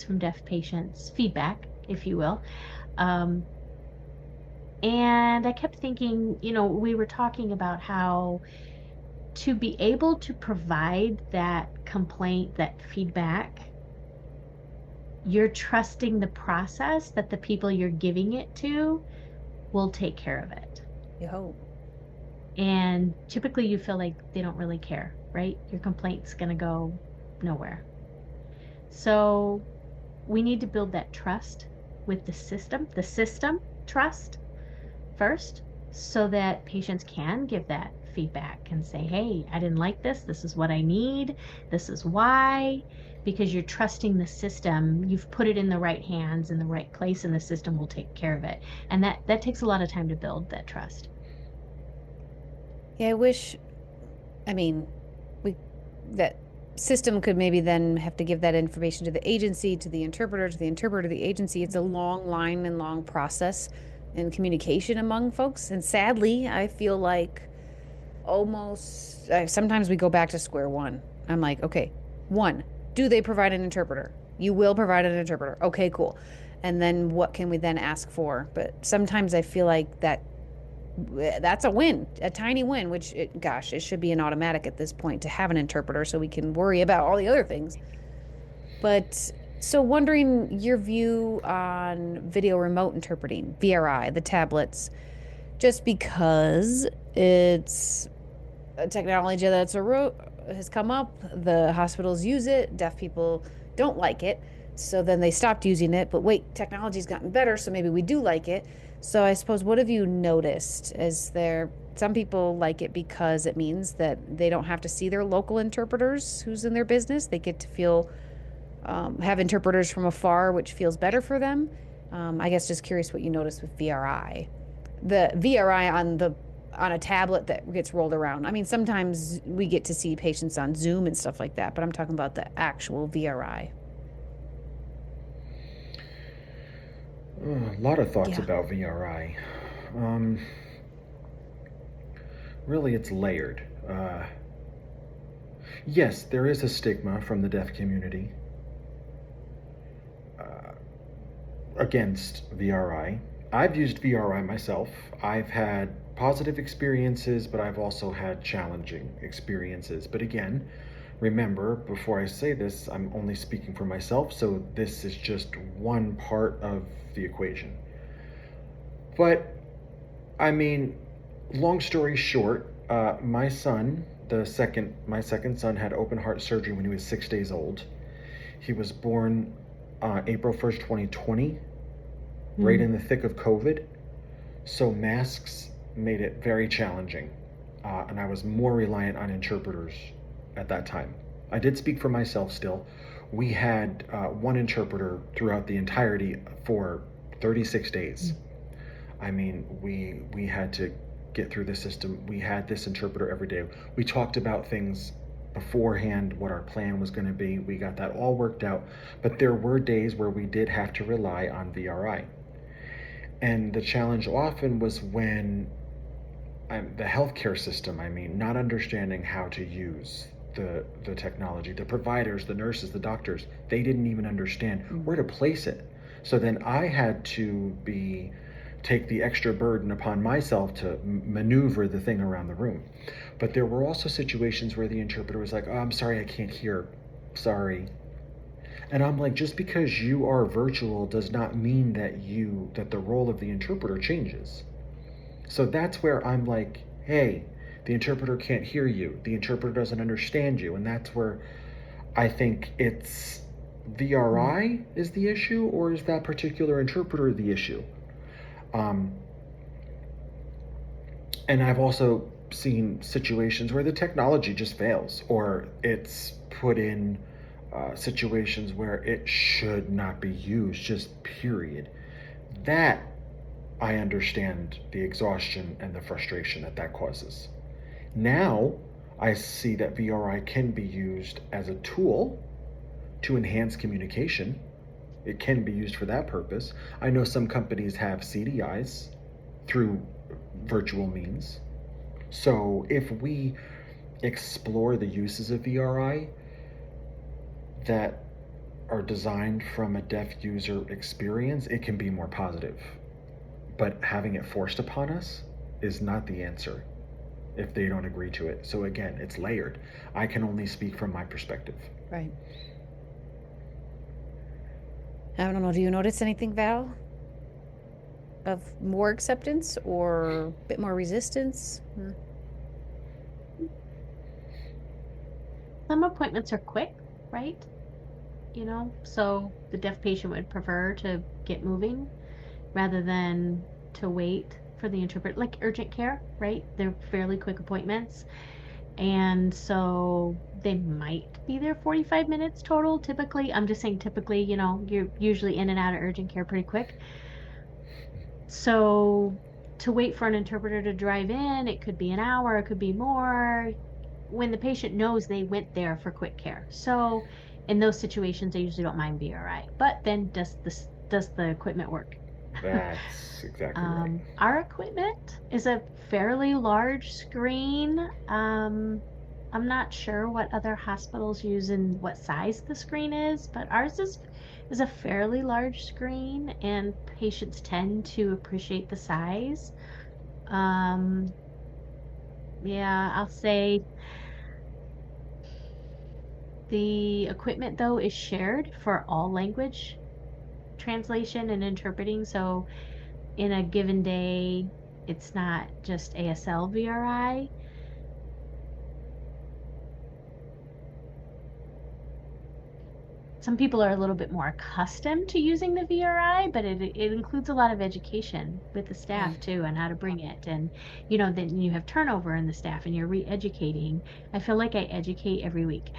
from deaf patients, feedback, if you will. Um, and I kept thinking, we were talking about how to be able to provide that complaint, that feedback, you're trusting the process that the people you're giving it to will take care of it. You hope. And typically you feel like they don't really care, right? Your complaint's going to go nowhere. So we need to build that trust with the system trust first, so that patients can give that feedback and say, hey, I didn't like this. This is what I need. This is why. Because you're trusting the system, you've put it in the right hands in the right place, and the system will take care of it. And that takes a lot of time to build that trust. Yeah, I wish, I mean, we that system could maybe then have to give that information to the agency, to the interpreter, to the interpreter, to the agency. It's a long line and long process in communication among folks. And sadly, I feel like almost sometimes we go back to square one. I'm like, okay, one, do they provide an interpreter? You will provide an interpreter. Okay, cool. And then what can we then ask for? But sometimes I feel like that's a win, a tiny win, which gosh, it should be an automatic at this point to have an interpreter so we can worry about all the other things. But so wondering your view on video remote interpreting, VRI, the tablets, just because it's a technology has come up, the hospitals use it, deaf people don't like it. So then they stopped using it, but wait, technology's gotten better, so maybe we do like it. So I suppose, what have you noticed? Is there some people like it because it means that they don't have to see their local interpreters who's in their business. They get to have interpreters from afar, which feels better for them. I guess just curious what you noticed with VRI. The VRI on the on a tablet that gets rolled around. I mean, sometimes we get to see patients on Zoom and stuff like that, but I'm talking about the actual VRI. A lot of thoughts Yeah. about VRI. Um, Really, it's layered. Yes, there is a stigma from the deaf community uh, against VRI. I've used VRI myself. I've had positive experiences, but I've also had challenging experiences. But again, remember, before I say this, I'm only speaking for myself, so this is just one part of the equation. But I mean, long story short, my second son, had open heart surgery when he was 6 days old. He was born April 1st, 2020, right Mm. in the thick of COVID. So masks made it very challenging, and I was more reliant on interpreters at that time. I did speak for myself still. We had one interpreter throughout the entirety for 36 days. I mean, we had to get through the system. We had this interpreter every day. We talked about things beforehand, what our plan was going to be. We got that all worked out. But there were days where we did have to rely on VRI. And the challenge often was when the healthcare system, I mean, not understanding how to use the technology. The providers, the nurses, the doctors, they didn't even understand Mm. where to place it. So then I had to be take the extra burden upon myself to maneuver the thing around the room. But there were also situations where the interpreter was like, "Oh, I'm sorry, I can't hear. Sorry." And I'm like, just because you are virtual does not mean that the role of the interpreter changes. So that's where I'm like, hey, the interpreter can't hear you. The interpreter doesn't understand you. And that's where I think it's Mm. VRI is the issue, or is that particular interpreter the issue? Um, and I've also seen situations where the technology just fails, or it's put in situations where it should not be used, just period. That I understand the exhaustion and the frustration that that causes. Now, I see that VRI can be used as a tool to enhance communication. It can be used for that purpose. I know some companies have CDIs through virtual means. So if we explore the uses of VRI that are designed from a deaf user experience, it can be more positive. But having it forced upon us is not the answer if they don't agree to it. So again, it's layered. I can only speak from my perspective. Right. I don't know. Do you notice anything, Val, of more acceptance or a bit more resistance? Some appointments are quick, right? So the deaf patient would prefer to get moving rather than to wait for the interpreter, like urgent care, right? They're fairly quick appointments. And so they might be there 45 minutes total. Typically, I'm just saying typically, you're usually in and out of urgent care pretty quick. So to wait for an interpreter to drive in, it could be an hour, it could be more when the patient knows they went there for quick care. So in those situations, I usually don't mind VRI. But then does the equipment work? That's exactly right. Our equipment is a fairly large screen. I'm not sure what other hospitals use and what size the screen is, but ours is a fairly large screen, and patients tend to appreciate the size. Um, yeah, I'll say the equipment though is shared for all language translation and interpreting. So in a given day, it's not just ASL VRI. Some people are a little bit more accustomed to using the VRI, but it includes a lot of education with the staff Right. too and how to bring it. And, then you have turnover in the staff and you're re-educating. I feel like I educate every week.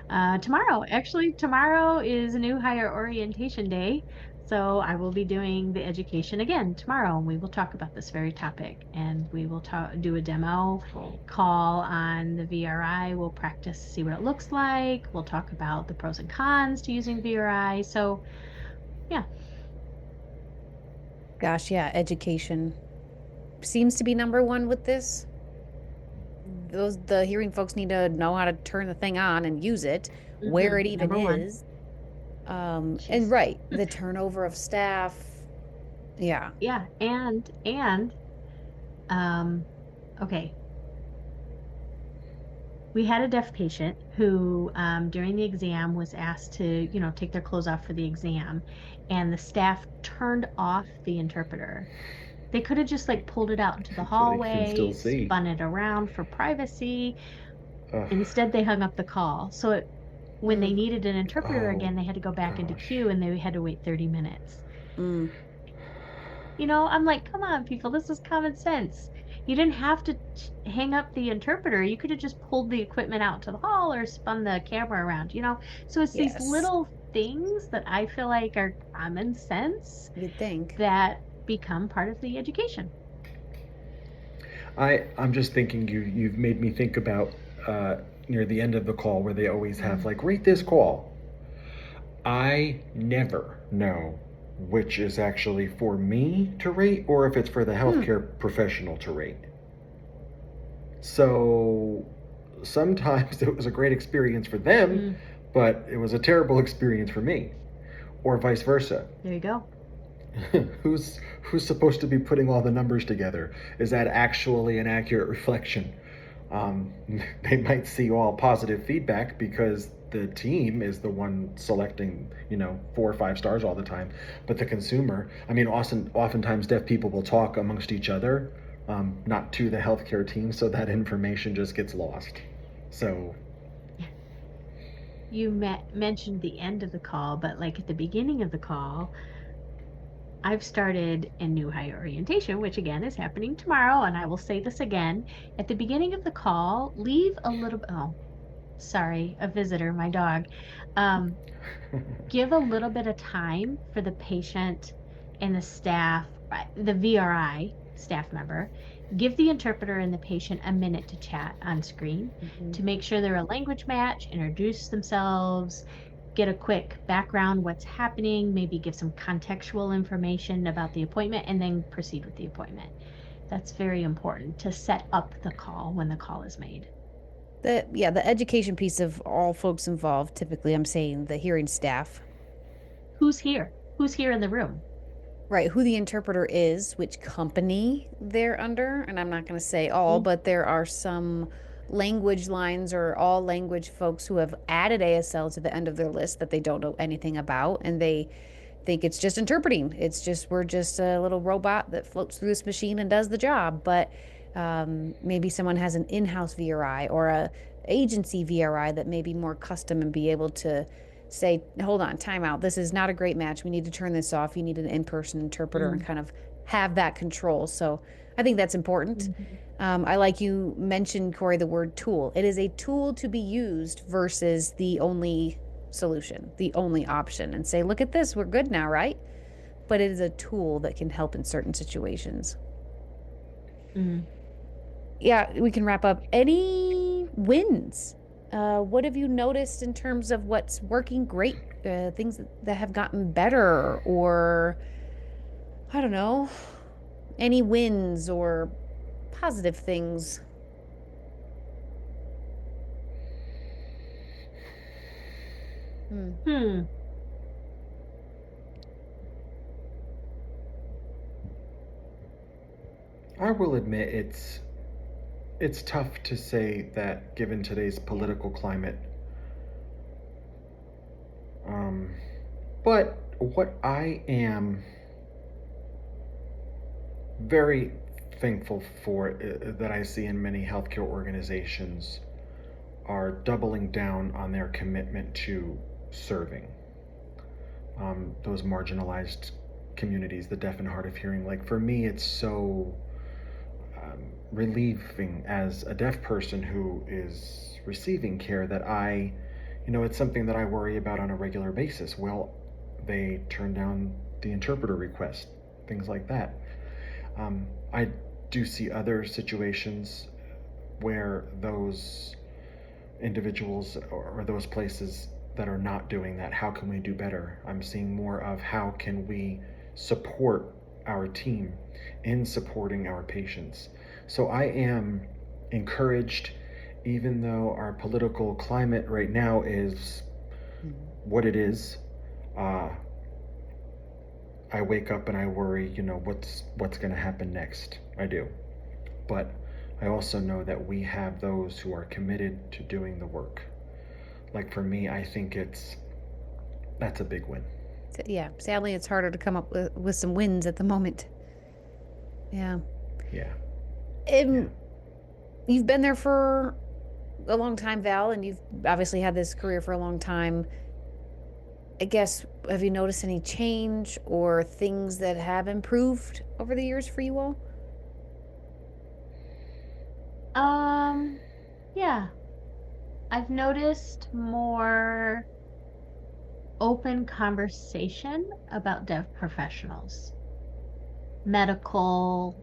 Tomorrow is new hire orientation day. So I will be doing the education again tomorrow, and we will talk about this very topic. And we will do a demo call on the VRI. We'll practice, see what it looks like. We'll talk about the pros and cons to using VRI. So yeah. Gosh, yeah, education seems to be number one with this. The hearing folks need to know how to turn the thing on and use it, where it even Number one. is. And She's right, the turnover of staff. Yeah. yeah, and um okay. We had a deaf patient who, during the exam, was asked to, take their clothes off for the exam, and the staff turned off the interpreter. They could have just like pulled it out into the So they can hallway, still see. spun it around for privacy. Ugh. Instead, they hung up the call. So when they Mm, needed an interpreter Oh, again, they had to go back into gosh. queue and they had to wait 30 minutes. mm. I'm like, come on, people, this is common sense. You didn't have to hang up the interpreter. You could have just pulled the equipment out to the hall or spun the camera around. So it's these Yes, little things that I feel like are common sense you'd think. that become part of the education. I'm just thinking you've made me think about near the end of the call where they always have Mm. like rate this call. I never know which is actually for me to rate or if it's for the Hmm. healthcare professional to rate. So sometimes it was a great experience for them, Mm, but it was a terrible experience for me, or vice versa. there you go. Who's supposed to be putting all the numbers together? Is that actually an accurate reflection? Um, they might see all positive feedback because the team is the one selecting, 4 or 5 stars all the time. But the consumer, I mean, oftentimes deaf people will talk amongst each other, not to the healthcare team, so that information just gets lost. So, Yeah. You mentioned the end of the call, but like at the beginning of the call, I've started a new higher orientation, which again is happening tomorrow. And I will say this again at the beginning of the call, leave a little, oh, sorry, a visitor, my dog. Um, give a little bit of time for the patient and the staff, the VRI staff member. Give the interpreter and the patient a minute to chat on screen Mhm. to make sure they're a language match, introduce themselves, get a quick background, what's happening, maybe give some contextual information about the appointment, and then proceed with the appointment. That's very important to set up the call when the call is made. The education piece of all folks involved, typically I'm saying the hearing staff, Who's here? Who's here in the room? right? Who the interpreter is, which company they're under, and I'm not going to say all, Mm, but there are some language lines or all language folks who have added ASL to the end of their list that they don't know anything about, and they think it's just interpreting. It's just we're just a little robot that floats through this machine and does the job. But maybe someone has an in-house VRI or a agency VRI that may be more custom and be able to say, hold on, time out. This is not a great match. We need to turn this off. You need an in-person interpreter and mm, kind of have that control. So I think that's important. mhm, I like you mentioned, Corey, the word tool. It is a tool to be used versus the only solution, the only option, and say, look at this, we're good now, right? But it is a tool that can help in certain situations. mm. Yeah, we can wrap up. Any wins? What have you noticed in terms of what's working great? Things that have gotten better, or I don't know, any wins or positive things? Hmm. Hmm. I will admit it's tough to say that given today's Yeah. political climate. Um, but what I am very thankful for that I see in many healthcare organizations are doubling down on their commitment to serving those marginalized communities, the deaf and hard of hearing. Like for me, it's so relieving as a deaf person who is receiving care that it's something that I worry about on a regular basis. Well, they turn down the interpreter request, things like that. I do see other situations where those individuals or those places that are not doing that, how can we do better? I'm seeing more of how can we support our team in supporting our patients. So I am encouraged, even though our political climate right now is Mhm. what it is. Uh, I wake up and I worry, what's going to happen next. I do, but I also know that we have those who are committed to doing the work. Like for me, I think that's a big win. Yeah, sadly, it's harder to come up with some wins at the moment. Yeah. Yeah, yeah. Um, you've been there for a long time, Val, and you've obviously had this career for a long time. I guess, have you noticed any change or things that have improved over the years for you all? Um, yeah, I've noticed more open conversation about deaf professionals, medical,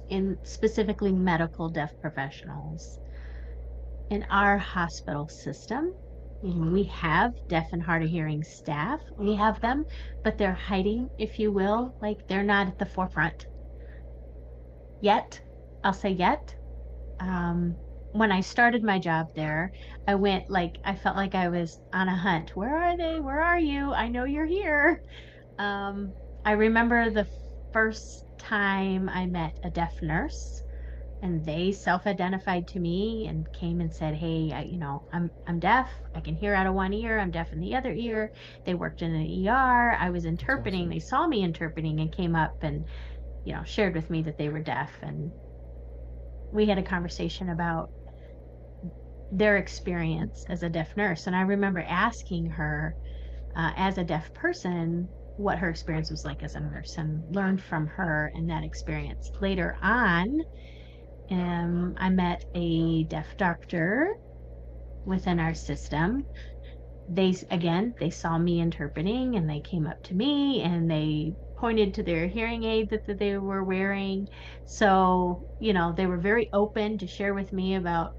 in specifically medical deaf professionals. In our hospital system, we have deaf and hard of hearing staff. We have them, but they're hiding, if you will, like they're not at the forefront yet. I'll say yet. Um, when I started my job there, I felt like I was on a hunt. Where are they? Where are you? I know you're here. Um, I remember the first time I met a deaf nurse, and they self-identified to me and came and said, "Hey, I'm deaf. I can hear out of one ear. I'm deaf in the other ear." They worked in an ER. I was That's interpreting. awesome. They saw me interpreting and came up and shared with me that they were deaf, and we had a conversation about their experience as a deaf nurse. And I remember asking her, as a deaf person, what her experience was like as a nurse, and learned from her and that experience. Later on, I met a deaf doctor within our system. They saw me interpreting, and they came up to me and they pointed to their hearing aid that they were wearing. So, they were very open to share with me about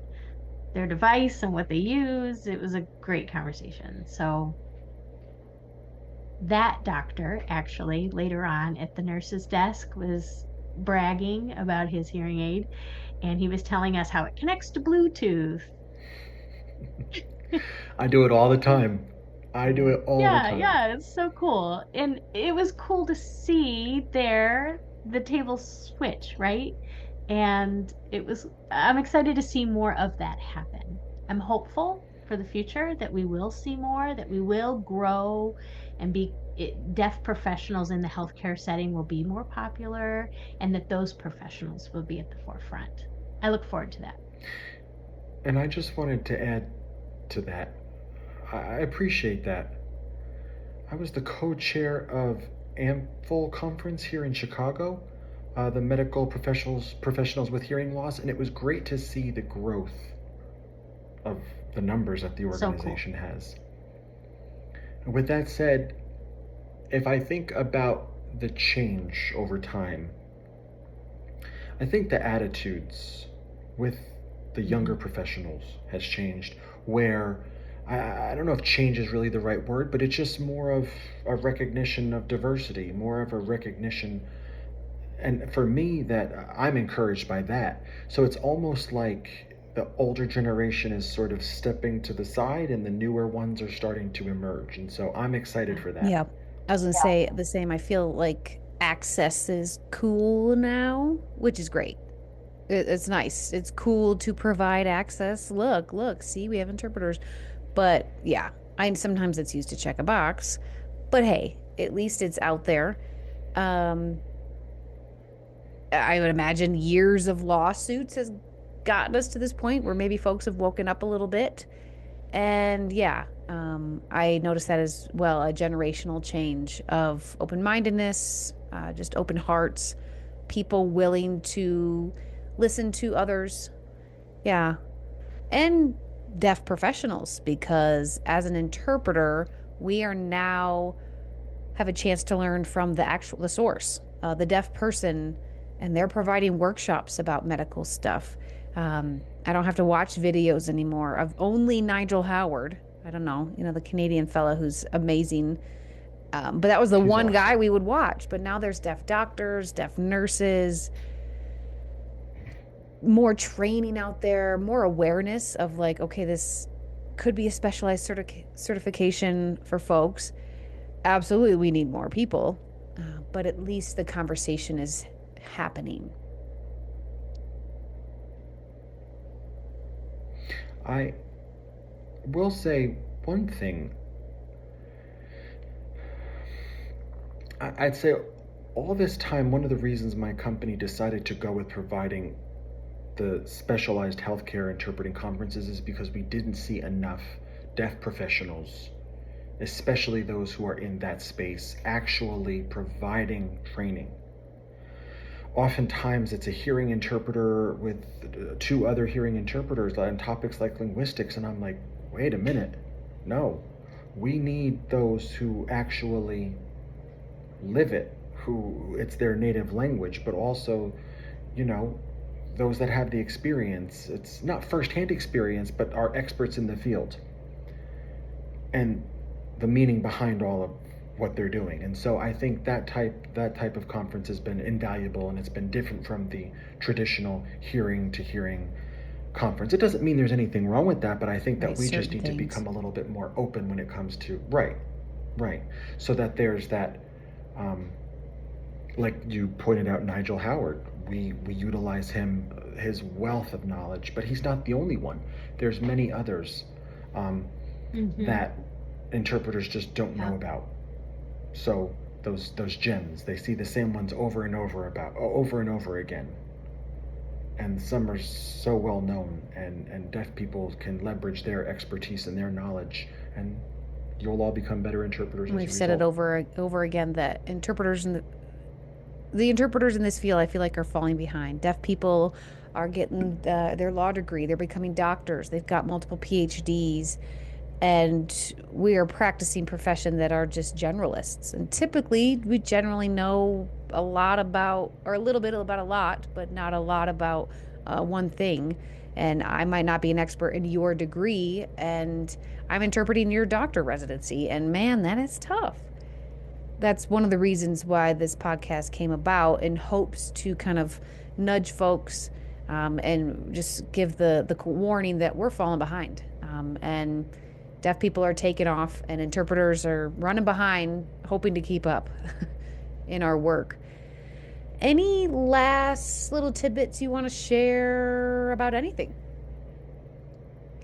their device and what they use. It was a great conversation. So that doctor actually later on at the nurse's desk was bragging about his hearing aid, and he was telling us how it connects to Bluetooth. I do it all the time. I do it all the Yeah, time. yeah, it's so cool. And it was cool to see there the tables switch, right? And I'm excited to see more of that happen. I'm hopeful for the future that we will see more, that we will grow and deaf professionals in the healthcare setting will be more popular, and that those professionals will be at the forefront. I look forward to that. And I just wanted to add to that. I appreciate that. I was the co-chair of AMFL conference here in Chicago, the medical professionals with hearing loss, and it was great to see the growth of the numbers that the So cool. organization has. With that said, if I think about the change over time, I think the attitudes with the younger Mhm. professionals has changed. Where I don't know if change is really the right word, but it's just more of a recognition of diversity, more of a recognition. And for me, that I'm encouraged by that. So it's almost like the older generation is sort of stepping to the side and the newer ones are starting to emerge. And so I'm excited Yeah. for that. Yeah, I was gonna say the same. I feel like access is cool now, which is great. It's nice. It's cool to provide access. Look, see, we have interpreters. But yeah, I sometimes it's used to check a box. But hey, at least it's out there. Um, I would imagine years of lawsuits has gotten us to this point where maybe folks have woken up a little bit. And yeah, I noticed that as well, a generational change of open-mindedness, just open hearts, people willing to listen to others. Yeah. And deaf professionals, because as an interpreter, we are now have a chance to learn from the source, the deaf person, and they're providing workshops about medical stuff. I don't have to watch videos anymore of only Nigel Howard. I don't know, the Canadian fella who's amazing. But that was the He's one guy awesome. we would watch. But now there's deaf doctors, deaf nurses, more training out there, more awareness of like, okay, this could be a specialized certification for folks. Absolutely, we need more people, but at least the conversation is happening. I will say one thing. I'd say all this time, one of the reasons my company decided to go with providing the specialized healthcare interpreting conferences is because we didn't see enough deaf professionals, especially those who are in that space, actually providing training. Oftentimes, it's a hearing interpreter with two other hearing interpreters on topics like linguistics, and I'm like, wait a minute, no. We need those who actually live it, who it's their native language, but also, you know, those that have the experience. It's not firsthand experience, but are experts in the field and the meaning behind all of what they're doing. And so I think that type of conference has been invaluable, and it's been different from the traditional hearing to hearing conference. It doesn't mean there's anything wrong with that, but I think that Right, we just certain need to things. become a little bit more open when it comes to right, so that there's that um, like you pointed out, Nigel Howard. We utilize him, his wealth of knowledge, but he's not the only one. There's many others um, Mm-hmm. that interpreters just don't know Yeah. about. So those gems, they see the same ones over and over again, and some are so well known, and deaf people can leverage their expertise and their knowledge, and you'll all become better interpreters And as we've a said it result. over again that the interpreters in this field, I feel like, are falling behind. Deaf people are getting their law degree. They're becoming doctors. They've got multiple PhDs, and we are practicing profession that are just generalists. And typically, we generally know a lot about, or a little bit about a lot, but not a lot about one thing. And I might not be an expert in your degree, and I'm interpreting your doctor residency. And man, that is tough. That's one of the reasons why this podcast came about, in hopes to kind of nudge folks, and just give the warning that we're falling behind. And deaf people are taking off, and interpreters are running behind, hoping to keep up in our work. Any last little tidbits you want to share about anything?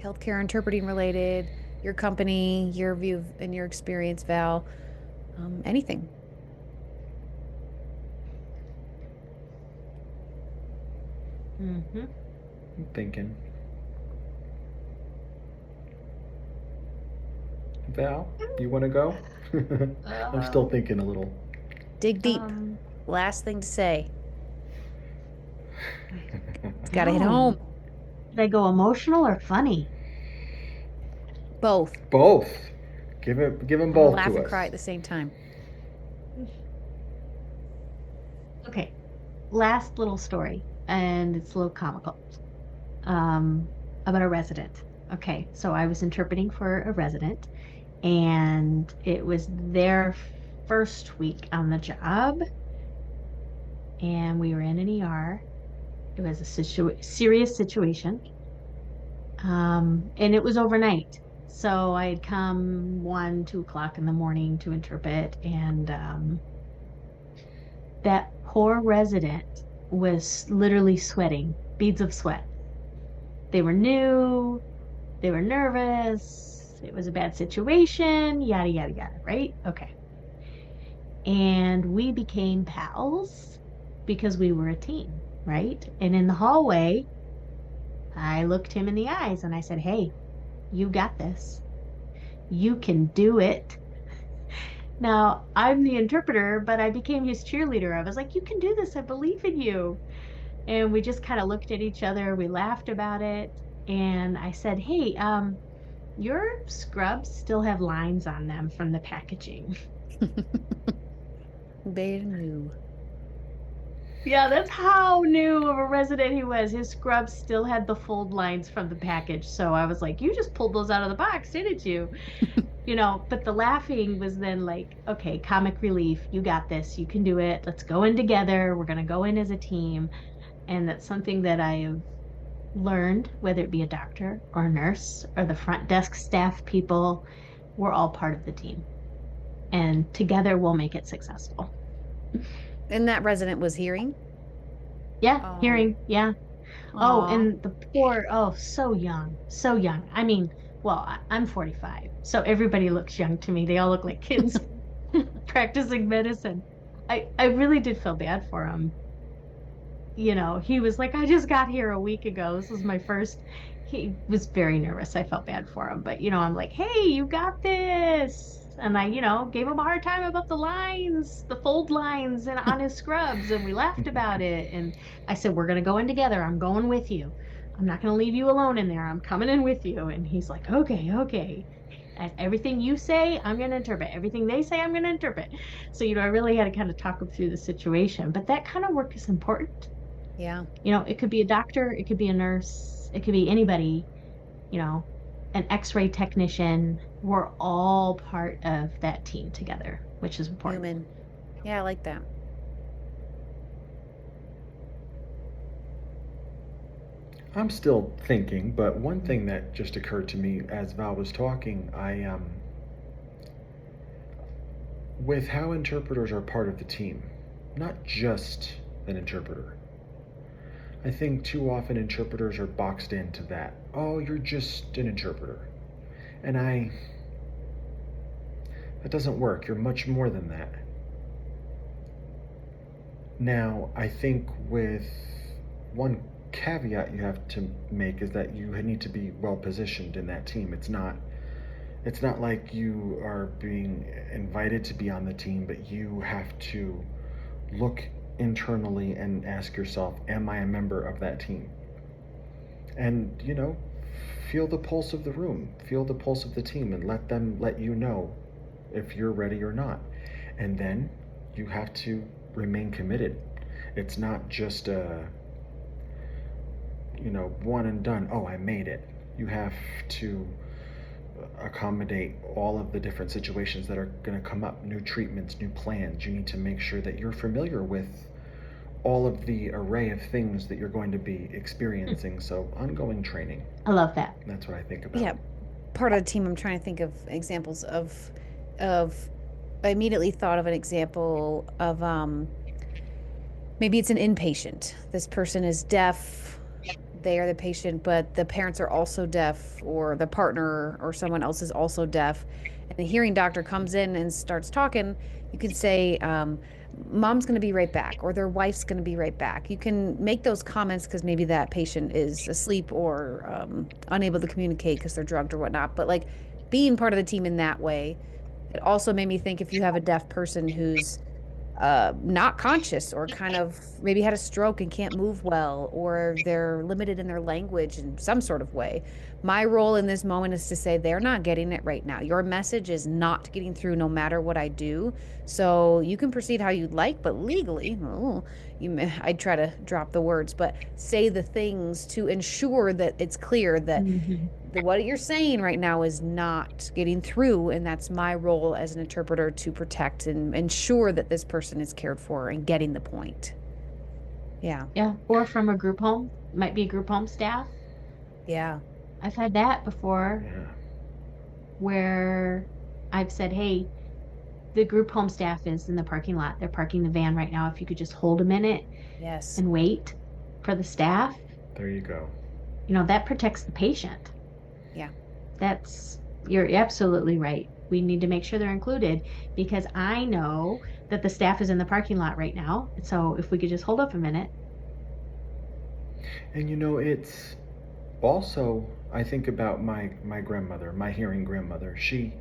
Healthcare interpreting related, your company, your view and your experience, Val, anything. Mm-hmm. I'm thinking, Val, you want to go? I'm still Uh, thinking a little. Dig deep. um, Last thing to say. It's got to hit no. home. Should I go emotional or funny? Both. Both. Give them I'm gonna both laugh to and cry us. at the same time. Okay. Last little story, and it's a little comical. Um, about a resident. Okay, so I was interpreting for a resident, and it was their first week on the job, and we were in an ER. It was a serious situation, and it was overnight. So I had come 1, 2 o'clock in the morning to interpret, and that poor resident was literally sweating, beads of sweat. They were new, they were nervous, it was a bad situation, yada, yada, yada, right? Okay. And we became pals because we were a team, right? And in the hallway, I looked him in the eyes and I said, "Hey, you got this. You can do it." Now, I'm the interpreter, but I became his cheerleader. I was like, "You can do this. I believe in you." And we just kind of looked at each other. We laughed about it. And I said, "Hey, your scrubs still have lines on them from the packaging." They knew. Yeah, that's how new of a resident he was. His scrubs still had the fold lines from the package. So I was like, you just pulled those out of the box, didn't you? But the laughing was then like, okay, comic relief. You got this. You can do it. Let's go in together. We're going to go in as a team. And that's something that I have learned, whether it be a doctor or a nurse or the front desk staff people, we're all part of the team. And together we'll make it successful. And that resident was hearing? Yeah, Oh, hearing. Yeah. Oh, aw. and the poor, oh, so young, so young. I mean, well, I'm 45, so everybody looks young to me. They all look like kids practicing medicine. I really did feel bad for him. He was like, I just got here a week ago. This was my first. He was very nervous. I felt bad for him, but I'm like, hey, you got this. And I, gave him a hard time about the lines, the fold lines and on his scrubs, and we laughed about it. And I said, we're gonna go in together. I'm going with you. I'm not gonna leave you alone in there. I'm coming in with you. And he's like, okay, okay. And everything you say, I'm gonna interpret. Everything they say, I'm gonna interpret. So, I really had to kind of talk him through the situation. But that kind of work is important. Yeah. It could be a doctor, it could be a nurse, it could be anybody, you know, an x-ray technician. We're all part of that team together, which is important. Human. Yeah, I like that. I'm still thinking, but one thing that just occurred to me as Val was talking, with how interpreters are part of the team, not just an interpreter. I think too often interpreters are boxed into that. Oh, you're just an interpreter. And that doesn't work. You're much more than that. Now, I think with one caveat you have to make is that you need to be well positioned in that team. It's not like you are being invited to be on the team, but you have to look internally and ask yourself, am I a member of that team? And, feel the pulse of the room, feel the pulse of the team, and let them let you know if you're ready or not. And then you have to remain committed. It's not just a, one and done. Oh, I made it. You have to accommodate all of the different situations that are going to come up, new treatments, new plans. You need to make sure that you're familiar with all of the array of things that you're going to be experiencing. So ongoing training. I love that. That's what I think about. Yeah. Part of the team, I'm trying to think of examples of I immediately thought of an example of maybe it's an inpatient. This person is deaf. They are the patient, but the parents are also deaf, or the partner or someone else is also deaf. And the hearing doctor comes in and starts talking. You can say, mom's going to be right back, or their wife's going to be right back. You can make those comments because maybe that patient is asleep or unable to communicate because they're drugged or whatnot. But like being part of the team in that way, it also made me think if you have a deaf person who's not conscious or kind of maybe had a stroke and can't move well, or they're limited in their language in some sort of way. My role in this moment is to say they're not getting it right now. Your message is not getting through no matter what I do. So you can proceed how you'd like, but legally, I'd try to drop the words, but say the things to ensure that it's clear that Mhm. what you're saying right now is not getting through, and that's my role as an interpreter to protect and ensure that this person is cared for and getting the point. Yeah. Yeah. Or from a group home, might be a group home staff. Yeah. I've had that before Yeah. where I've said, hey, the group home staff is in the parking lot. They're parking the van right now. If you could just hold a minute Yes. and wait for the staff, There you go. that protects the patient. Yeah. You're absolutely right. We need to make sure they're included because I know that the staff is in the parking lot right now. So if we could just hold up a minute. And it's also, I think about my grandmother, my hearing grandmother. She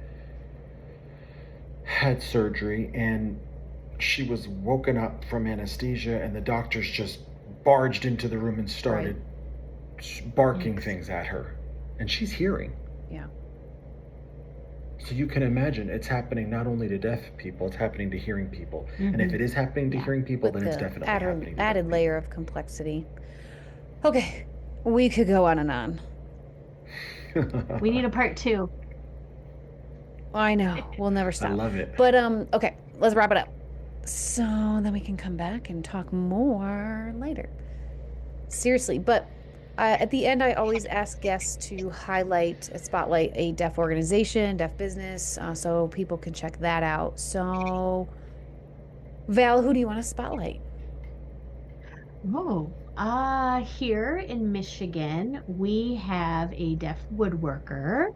had surgery and she was woken up from anesthesia, and the doctors just barged into the room and started barking things at her. And she's hearing. Yeah. So you can imagine it's happening not only to deaf people, it's happening to hearing people. And if Hmm. it is happening to Yeah. hearing people, With then it's the definitely added happening to deaf added layer people. of complexity. Okay, we could go on and on. We need a part two. I know, we'll never I stop. love it. But okay, let's wrap it up. So then we can come back and talk more later. Seriously, but at the end, I always ask guests to spotlight a deaf organization, deaf business, so people can check that out. So, Val, who do you want to spotlight? Oh, here in Michigan, we have a deaf woodworker,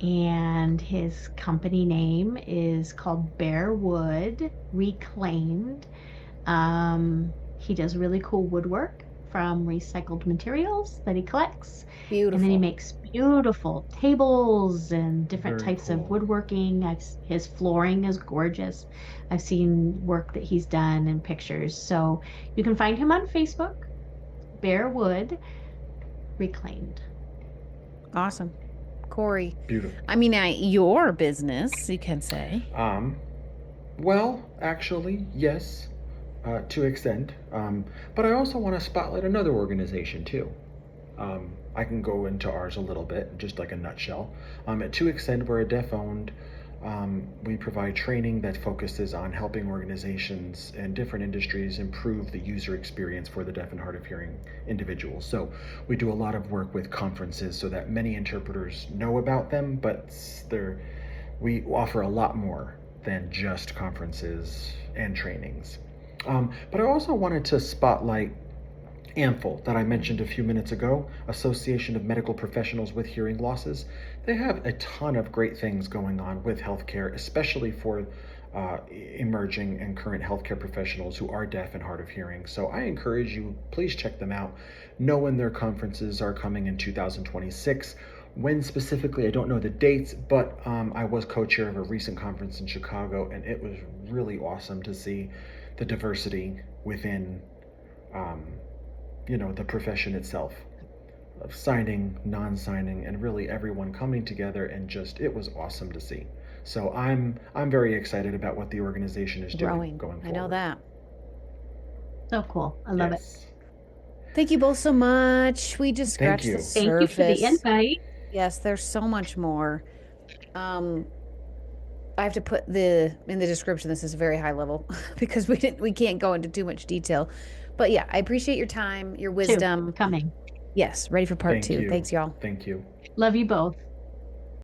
and his company name is called Bear Wood Reclaimed. He does really cool woodwork from recycled materials that he collects. And then he Beautiful. makes beautiful tables and different Very types of cool. woodworking. His flooring is gorgeous. I've seen work that he's done and pictures. So you can find him on Facebook, Bear Wood Reclaimed. Awesome. Corey, Beautiful. I mean, your business, you can say. Um, well, actually, yes, to extent. But I also want to spotlight another organization too. I can go into ours a little bit, just like a nutshell. At To Extend, we're a deaf owned. We provide training that focuses on helping organizations and different industries improve the user experience for the deaf and hard of hearing individuals. So we do a lot of work with conferences so that many interpreters know about them, but we offer a lot more than just conferences and trainings. But I also wanted to spotlight AMFL that I mentioned a few minutes ago, Association of Medical Professionals with Hearing Losses. They have a ton of great things going on with healthcare, especially for emerging and current healthcare professionals who are deaf and hard of hearing. So I encourage you, please check them out. Know when their conferences are coming in 2026. When specifically, I don't know the dates, but I was co chair of a recent conference in Chicago, and it was really awesome to see the diversity within um, the profession itself of signing, non-signing, and really everyone coming together, and just it was awesome to see. So I'm very excited about what the organization is doing Growing. going I know forward. that. So cool. I love it. Yes. Thank you both so much. We just Thank scratched the you. Thank you for the surface. invite. Yes, there's so much more. Um, I have to put the in the description. This is very high level because we can't go into too much detail. But yeah, I appreciate your time, your Two wisdom. coming. Yes, ready for part Thank two. you. Thanks, y'all. Thank you. Love you both.